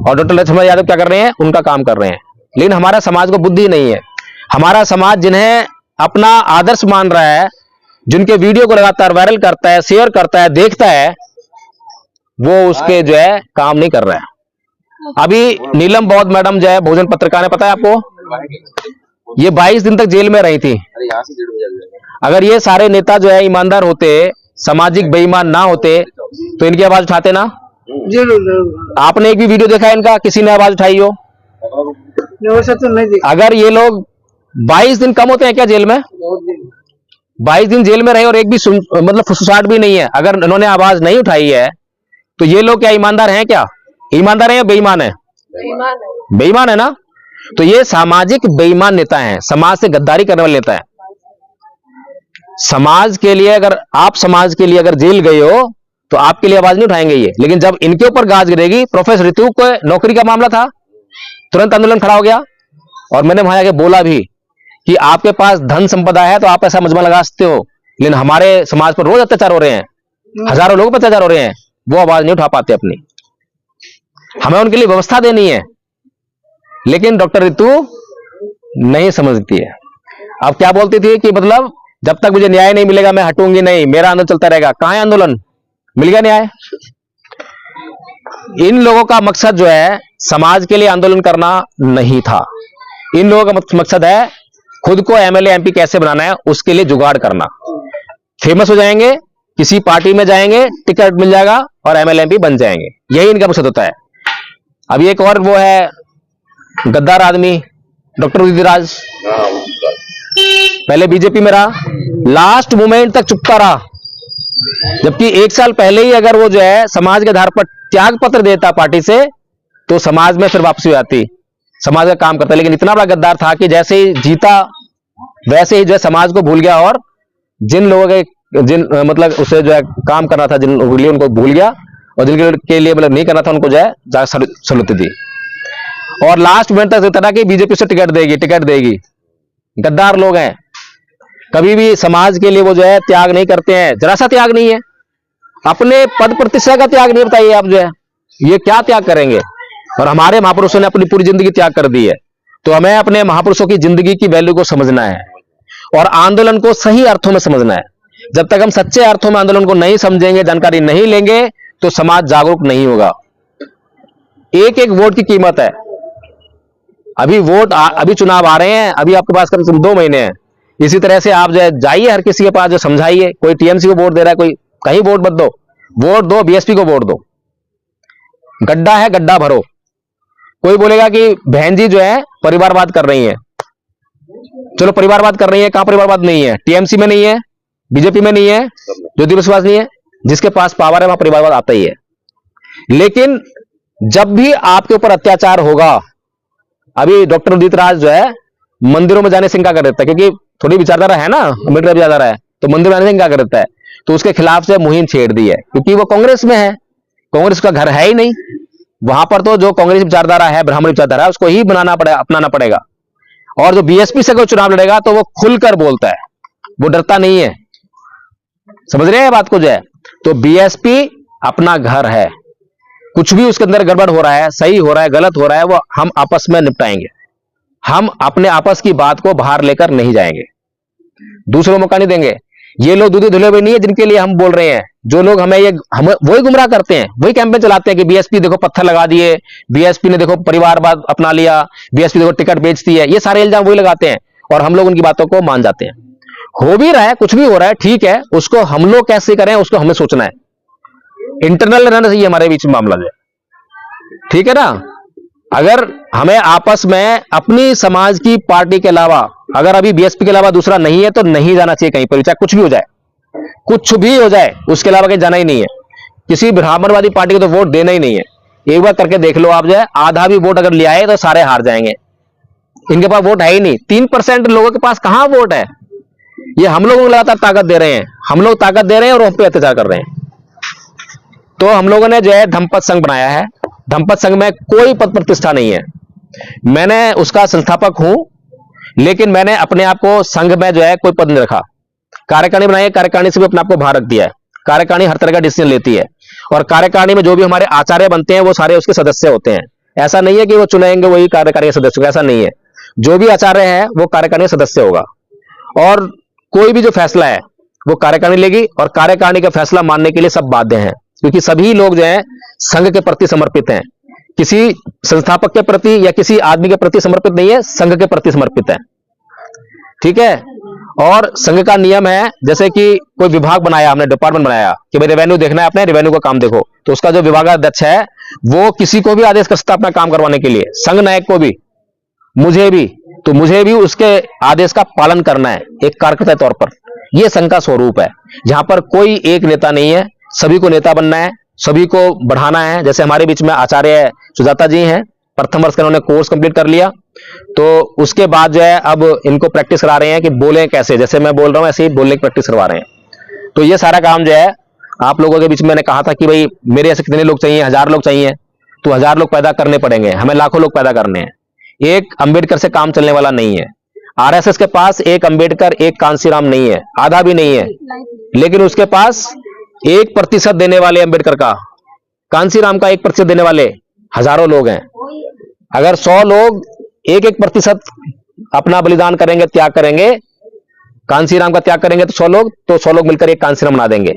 और डॉक्टर लक्ष्मण यादव क्या कर रहे हैं? उनका काम कर रहे हैं। लेकिन हमारा समाज को बुद्धि नहीं है। हमारा समाज जिन्हें अपना आदर्श मान रहा है, जिनके वीडियो को लगातार वायरल करता है, शेयर करता है, देखता है, वो उसके जो है काम नहीं कर रहा है। अभी नीलम बौद्ध मैडम जो है भोजन पत्रकार है, पता है आपको, ये 22 दिन तक जेल में रही थी। अगर ये सारे नेता जो है ईमानदार होते, सामाजिक बेईमान ना होते तो इनकी आवाज उठाते ना। आपने एक भी वीडियो देखा है इनका, किसी ने आवाज उठाई हो? वैसे तो नहीं देखा। अगर ये लोग 22 दिन कम होते हैं क्या जेल में? 22 दिन जेल में रहे और एक भी मतलब फुसफुसाहट भी नहीं है, अगर इन्होंने आवाज नहीं उठाई है तो ये लोग क्या ईमानदार हैं? क्या ईमानदार है या बेईमान है? बेईमान है ना। तो ये सामाजिक बेईमान नेता हैं, समाज से गद्दारी करने वाले नेता है। समाज के लिए अगर आप समाज के लिए अगर जेल गए हो तो आपके लिए आवाज नहीं उठाएंगे ये। लेकिन जब इनके ऊपर गाज गिरेगी, प्रोफेसर ऋतु को नौकरी का मामला था, तुरंत आंदोलन खड़ा हो गया। और मैंने वहां जाके बोला भी कि आपके पास धन संपदा है तो आप ऐसा मजमा लगा सकते हो, लेकिन हमारे समाज पर रोज अत्याचार हो रहे हैं, हजारों लोग पर अत्याचार हो रहे हैं, वो आवाज नहीं उठा पाते अपनी। हमें उनके लिए व्यवस्था देनी है, लेकिन डॉक्टर ऋतु नहीं समझती है। अब क्या बोलती थी कि मतलब जब तक मुझे न्याय नहीं मिलेगा मैं हटूंगी नहीं, मेरा आंदोलन चलता रहेगा। कहां है आंदोलन? मिल गया न्याय? इन लोगों का मकसद जो है समाज के लिए आंदोलन करना नहीं था। इन लोगों का मकसद है खुद को एमएलए एमपी कैसे बनाना है, उसके लिए जुगाड़ करना। फेमस हो जाएंगे, किसी पार्टी में जाएंगे, टिकट मिल जाएगा और एमएलए एमपी बन जाएंगे, यही इनका मकसद होता है। अभी एक और वो है गद्दार आदमी डॉक्टर उदित राज हाँ, उसका। पहले बीजेपी में रहा, लास्ट मोमेंट तक चुपता रहा, जबकि 1 साल पहले ही अगर वो जो है समाज के आधार पर त्याग पत्र देता पार्टी से तो समाज में फिर वापसी हो जाती, समाज का काम करता। लेकिन इतना बड़ा गद्दार था कि जैसे ही जीता वैसे ही जो है समाज को भूल गया और जिन लोगों के मतलब उसे जो है काम करना था, जिन लोगों के लिए उनको भूल गया और जिनके के लिए मतलब नहीं करना था उनको जो है सलूती दी और लास्ट मोमेंट तक देता था कि बीजेपी से टिकट देगी। गद्दार लोग हैं, कभी भी समाज के लिए वो जो है त्याग नहीं करते हैं, जरा सा त्याग नहीं है, अपने पद प्रतिष्ठा का त्याग नहीं। बताइए आप जो है ये क्या त्याग करेंगे? और हमारे महापुरुषों ने अपनी पूरी जिंदगी त्याग कर दी है। तो हमें अपने महापुरुषों की जिंदगी की वैल्यू को समझना है और आंदोलन को सही अर्थों में समझना है। जब तक हम सच्चे अर्थों में आंदोलन को नहीं समझेंगे, जानकारी नहीं लेंगे, तो समाज जागरूक नहीं होगा। एक एक वोट की कीमत है। अभी चुनाव आ रहे हैं, अभी आपके पास कम से कम 2 महीने हैं। इसी तरह से आप जो है जाइए हर किसी के पास, जो समझाइए। कोई टीएमसी को वोट दे रहा है, कोई कहीं वोट मत दो, वोट दो बीएसपी को वोट दो। गड्ढा है, गड्ढा भरो। कोई बोलेगा कि बहन जी जो है परिवारवाद कर रही है, चलो परिवारवाद कर रही है, कहां परिवारवाद नहीं है? टीएमसी में नहीं है, बीजेपी में नहीं है, ज्योति विश्वास नहीं है। जिसके पास पावर है वहां परिवारवाद आता ही है। लेकिन जब भी आपके ऊपर अत्याचार होगा, अभी डॉक्टर उदित राज जो है मंदिरों में जाने से इनकार कर देता है, क्योंकि थोड़ी विचारधारा है ना, अम्बेडकर विचारधारा है, तो मंदिर में जाने से इनकार कर देता है। तो उसके खिलाफ से मुहिम छेड़ दी है, क्योंकि वो कांग्रेस में है, कांग्रेस का घर है ही नहीं वहां पर। तो जो कांग्रेस विचारधारा है, ब्राह्मण विचारधारा है, उसको ही अपनाना पड़ेगा। और जो बीएसपी से कोई चुनाव लड़ेगा तो वो खुलकर बोलता है, वो डरता नहीं है। समझ रहे हैं बात को जो है? तो बीएसपी अपना घर है, कुछ भी उसके अंदर गड़बड़ हो रहा है, सही हो रहा है, गलत हो रहा है, वो हम आपस में निपटाएंगे। हम अपने आपस की बात को बाहर लेकर नहीं जाएंगे, दूसरों को मौका नहीं देंगे। ये लोग दूधे धुले हुए नहीं है जिनके लिए हम बोल रहे हैं। जो लोग हमें वही गुमराह करते हैं, वही कैंपेन चलाते हैं कि बीएसपी देखो पत्थर लगा दिए, बीएसपी ने देखो परिवारवाद अपना लिया, बीएसपी देखो टिकट बेचती है। ये सारे इल्जाम वही लगाते हैं और हम लोग उनकी बातों को मान जाते हैं। हो भी रहा है, कुछ भी हो रहा है, ठीक है, उसको हम लोग कैसे करें उसको हमें सोचना है। इंटरनल रहना चाहिए हमारे बीच में मामला जो, ठीक है ना। अगर हमें आपस में अपनी समाज की पार्टी के अलावा, अगर अभी बीएसपी के अलावा दूसरा नहीं है तो नहीं जाना चाहिए कहीं पर, चाहे कुछ भी हो जाए, कुछ भी हो जाए, उसके अलावा कहीं जाना ही नहीं है। किसी ब्राह्मणवादी पार्टी को तो वोट देना ही नहीं है। एक बार करके देख लो आप जो है, आधा भी वोट अगर ले आए तो सारे हार जाएंगे। इनके पास वोट है ही नहीं, 3% लोगों के पास कहां वोट है। ये हम लोगों को लगातार ताकत दे रहे हैं, हम लोग ताकत दे रहे हैं और हम पे अत्याचार कर रहे हैं। तो हम लोगों ने जो है धम्मपद संघ बनाया है। धम्मपद संघ में कोई पद प्रतिष्ठा नहीं है, मैंने उसका संस्थापक हूं, लेकिन मैंने अपने आप को संघ में जो है कोई पद नहीं रखा। कार्यकारिणी बनाई है, कार्यकारिणी से भी अपने आप को बाहर रख दिया है। कार्यकारिणी हर तरह का डिसीजन लेती है और कार्यकारिणी में जो भी हमारे आचार्य बनते हैं वो सारे उसके सदस्य होते हैं। ऐसा नहीं है कि वो चुनेंगे वही कार्यकारिणी सदस्य, ऐसा नहीं है। जो भी आचार्य है वो कार्यकारिणी सदस्य होगा और कोई भी जो फैसला है वो कार्यकारिणी लेगी और कार्यकारिणी का फैसला मानने के लिए सब बाध्य हैं, क्योंकि सभी लोग जो है संघ के प्रति समर्पित हैं। किसी संस्थापक के प्रति या किसी आदमी के प्रति समर्पित नहीं है, संघ के प्रति समर्पित है, ठीक है। और संघ का नियम है, जैसे कि कोई विभाग बनाया, हमने डिपार्टमेंट बनाया कि भाई रेवेन्यू देखना है, अपने रेवेन्यू का काम देखो, तो उसका जो विभागाध्यक्ष है वो किसी को भी आदेश कर सकता है अपना काम करवाने के लिए, संघ नायक को भी, मुझे भी, तो मुझे भी उसके आदेश का पालन करना है एक कार्यकर्ता के तौर पर। यह संघ का स्वरूप है, जहां पर कोई एक नेता नहीं है, सभी को नेता बनना है, सभी को बढ़ाना है। जैसे हमारे बीच में आचार्य सुजाता जी हैं, प्रथम वर्ष का उन्होंने कोर्स कंप्लीट कर लिया, तो उसके बाद जो है अब इनको प्रैक्टिस करा रहे हैं कि बोलें कैसे, जैसे मैं बोल रहा हूं ऐसे ही बोलने की प्रैक्टिस करवा रहे हैं। तो ये सारा काम जो है आप लोगों के बीच में मैंने कहा था कि भाई मेरे ऐसे कितने लोग चाहिए, 1000 लोग चाहिए, तो 1000 लोग पैदा करने पड़ेंगे, हमें लाखों लोग पैदा करने हैं। एक अंबेडकर से काम चलने वाला नहीं है। आरएसएस के पास एक अंबेडकर, एक कांसीराम नहीं है, आधा भी नहीं है, लेकिन उसके पास 1% देने वाले अंबेडकर का, कांसीराम का 1% देने वाले हजारों लोग हैं। अगर 100 लोग 1% अपना बलिदान करेंगे, त्याग करेंगे, कांसीराम का त्याग करेंगे, तो 100 लोग मिलकर एक कांसीराम बना देंगे।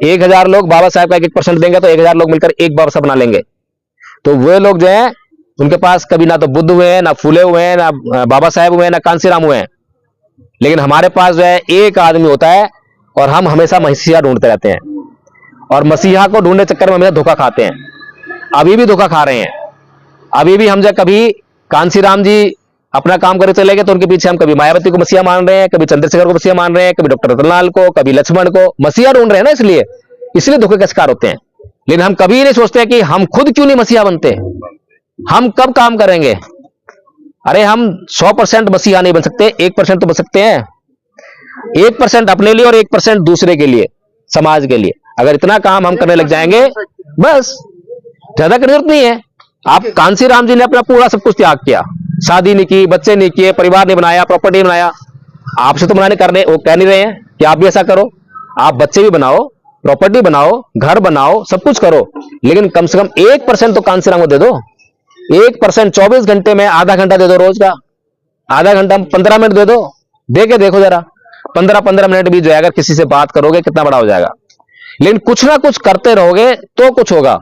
1000 लोग बाबा साहब का 1% देंगे तो 1000 लोग मिलकर एक बाबा साहब बना लेंगे। तो वे लोग जो हैं उनके पास कभी ना तो बुद्ध हुए हैं, ना फूले हुए हैं, ना बाबा साहब हुए हैं, ना कांसीराम हुए हैं, लेकिन हमारे पास जो है एक आदमी होता है और हम हमेशा मसीहा ढूंढते रहते हैं और मसीहा को ढूंढने चक्कर में हमेशा धोखा खाते हैं। अभी भी धोखा खा रहे हैं। अभी भी हम जब कभी कांसीराम जी अपना काम करे चले गए, तो उनके पीछे हम कभी मायावती को मसीहा मान रहे हैं, कभी चंद्रशेखर को मसीहा मान रहे हैं, कभी डॉक्टर रतनलाल को, कभी लक्ष्मण को मसीहा ढूंढ रहे हैं ना, इसलिए धोखे का शिकार होते हैं। लेकिन हम कभी नहीं सोचते कि हम खुद क्यों नहीं मसीहा बनते, हम कब काम करेंगे। अरे हम 100% मसीहा नहीं बन सकते, 1% तो बन सकते हैं। 1% अपने लिए और 1% दूसरे के लिए, समाज के लिए। अगर इतना काम हम करने लग जाएंगे, बस ज्यादा करने की जरूरत नहीं है। आप कांसी राम जी ने अपना पूरा सब कुछ त्याग किया, शादी नहीं की, बच्चे नहीं किए, परिवार नहीं बनाया, प्रॉपर्टी नहीं बनाया। आपसे तो बनाने करने वो कह नहीं रहे हैं कि आप भी ऐसा करो। आप बच्चे भी बनाओ, प्रॉपर्टी बनाओ, घर बनाओ, सब कुछ करो, लेकिन कम से कम 1% तो कांसी राम को दे दो। 1% 24 घंटे में आधा घंटा दे दो रोज का, आधा घंटा 15 मिनट दे दो, दे के देखो जरा। 15-15 मिनट भी जो है अगर किसी से बात करोगे कितना बड़ा हो जाएगा। लेकिन कुछ ना कुछ करते रहोगे तो कुछ होगा,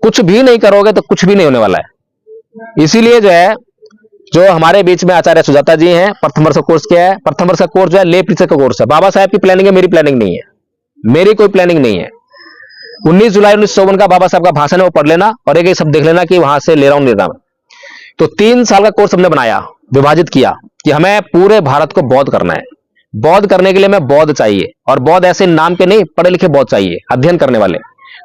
कुछ भी नहीं करोगे तो कुछ भी नहीं होने वाला है। इसीलिए जो है, जो हमारे बीच में आचार्य सुजाता जी हैं, प्रथम वर्ष का कोर्स क्या है? प्रथम वर्ष का कोर्स जो है ले प्रीचर का कोर्स है। बाबा साहब की प्लानिंग है, मेरी प्लानिंग नहीं है, मेरी कोई प्लानिंग नहीं है। 19 जुलाई 1954 का बाबा साहब का भाषण है, वो पढ़ लेना और एक सब देख लेना कि वहां से ले रहा हूं नहीं रहा। तो 3 साल का कोर्स हमने बनाया, विभाजित किया कि हमें पूरे भारत को बौद्ध करना है। बौद्ध करने के लिए हमें बौद्ध चाहिए, और बौद्ध ऐसे नाम के नहीं, पढ़े लिखे बौद्ध चाहिए, अध्ययन करने वाले।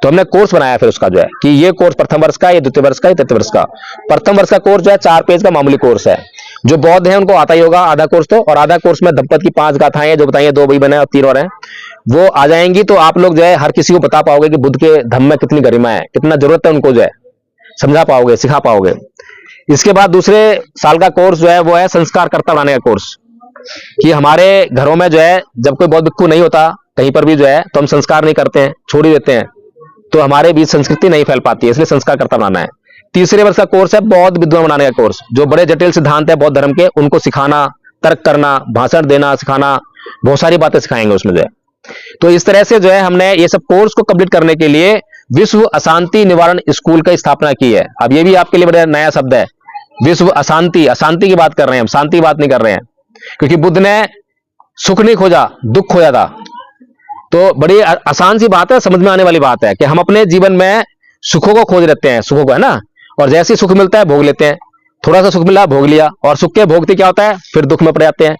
तो हमने कोर्स बनाया फिर उसका जो है कि ये कोर्स प्रथम वर्ष का, ये द्वितीय वर्ष का, ये तृतीय वर्ष का। प्रथम वर्ष का कोर्स जो है 4 पेज का मामूली कोर्स है। जो बौद्ध है उनको आता ही होगा आधा कोर्स तो, और आधा कोर्स में दंपत की 5 गाथाएं जो बताइए, 2 भाई बहन और 3 और हैं, वो आ जाएंगी। तो आप लोग जो है हर किसी को बता पाओगे कि बुद्ध के धम्म में कितनी गरिमा है, कितना जरूरत है, उनको जो है समझा पाओगे, सिखा पाओगे। इसके बाद दूसरे साल का कोर्स जो है वो है संस्कारकर्ता बनाने का कोर्स, कि हमारे घरों में जो है जब कोई बौद्ध भिक्खु नहीं होता कहीं पर भी जो है, तो हम संस्कार नहीं करते हैं, छोड़ ही देते हैं, तो हमारे बीच संस्कृति नहीं फैल पाती है, इसलिए संस्कारकर्ता बनाना है। तीसरे वर्ष का कोर्स है बौद्ध विद्वान बनाने का कोर्स, जो बड़े जटिल सिद्धांत है बौद्ध धर्म के, उनको सिखाना, तर्क करना, भाषण देना, सिखाना, बहुत सारी बातें सिखाएंगे उसमें जो है। तो इस तरह से जो है हमने ये सब कोर्स को कंप्लीट करने के लिए विश्व अशांति निवारण स्कूल की स्थापना की है। अब ये भी आपके लिए बड़ा नया शब्द है, विश्व अशांति। अशांति की बात कर रहे हैं हम, शांति की बात नहीं कर रहे हैं, क्योंकि बुद्ध ने सुख नहीं खोजा, दुख खोजा था। तो बड़ी आसान सी बात है, समझ में आने वाली बात है कि हम अपने जीवन में सुखों को खोज लेते हैं, सुखों को, है ना, और जैसे ही सुख मिलता है भोग लेते हैं। थोड़ा सा सुख मिला, भोग लिया, और सुख के भोगते क्या होता है, फिर दुख में पड़ जाते हैं।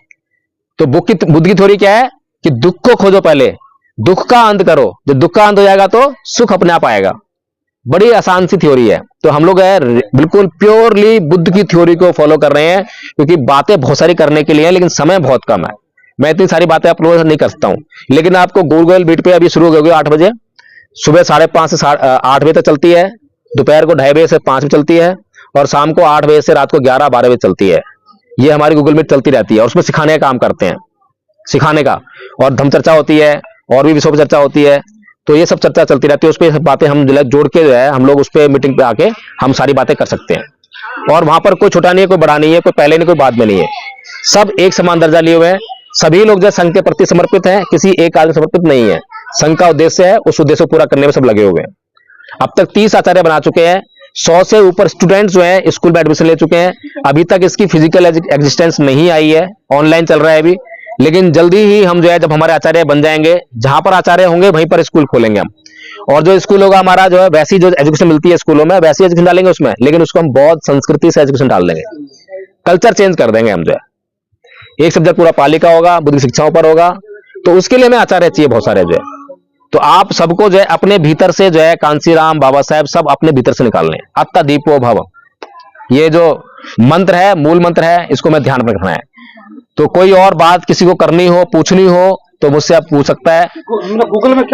तो बुद्ध की थ्योरी क्या है कि दुख को खोजो, पहले दुख का अंत करो, जब दुख का अंत हो जाएगा तो सुख अपने आप आएगा। बड़ी आसान सी थ्योरी है। तो हम लोग है बिल्कुल प्योरली बुद्ध की थ्योरी को फॉलो कर रहे हैं, क्योंकि बातें बहुत सारी करने के लिए है, लेकिन समय बहुत कम है। मैं इतनी सारी बातें आप लोगों से नहीं कर सकता हूं, लेकिन आपको गूगल मीट पे अभी शुरू हो गई 8 बजे, सुबह 5:30 से 8 बजे तक चलती है, दोपहर को 2:30 बजे से 5 बजे चलती है, और शाम को 8 बजे से रात को 11-12 बजे चलती है। ये हमारी गूगल मीट चलती रहती है, और उसमें सिखाने का काम करते हैं, सिखाने का, और धम्म चर्चा होती है, और भी विषयों पर चर्चा होती है। तो ये सब चर्चा चलती रहती है, उस पर सब बातें हम जोड़ के जो है हम लोग उस पर मीटिंग पे आके हम सारी बातें कर सकते हैं। और वहां पर कोई छोटा नहीं है, कोई बड़ा नहीं है, कोई पहले नहीं, कोई बाद में नहीं है, सब एक समान दर्जा लिए हुए हैं। सभी लोग जो संघ के प्रति समर्पित हैं, किसी एक आदमी समर्पित नहीं है। संघ का उद्देश्य है, उस उद्देश्य को पूरा करने में सब लगे हुए हैं। अब तक 30 आचार्य बना चुके हैं, 100 से ऊपर स्टूडेंट्स जो है स्कूल में एडमिशन ले चुके हैं। अभी तक इसकी फिजिकल एग्जिस्टेंस नहीं आई है, ऑनलाइन चल रहा है अभी, लेकिन जल्दी ही हम जो है जब हमारे आचार्य बन जाएंगे, जहां पर आचार्य होंगे वहीं पर स्कूल खोलेंगे हम। और जो स्कूल होगा हमारा जो है, वैसी जो एजुकेशन मिलती है स्कूलों में, वैसी एजुकेशन डालेंगे उसमें, लेकिन उसको हम बौद्ध संस्कृति से एजुकेशन डाल देंगे, कल्चर चेंज कर देंगे हम जो है। एक सब्जेक्ट पूरा पाली का होगा, बुद्ध की शिक्षाओं पर होगा। तो उसके लिए हमें आचार्य चाहिए बहुत सारे जो है। तो आप सबको जो है अपने भीतर से जो है कांसीराम, बाबा साहेब सब अपने भीतर से निकालने हैं। अत्ता दीपो भव, ये जो मंत्र है, मूल मंत्र है, इसको मैं ध्यान में रखना है। तो कोई और बात किसी को करनी हो, पूछनी हो, तो मुझसे आप पूछ सकता है। गूगल में क्या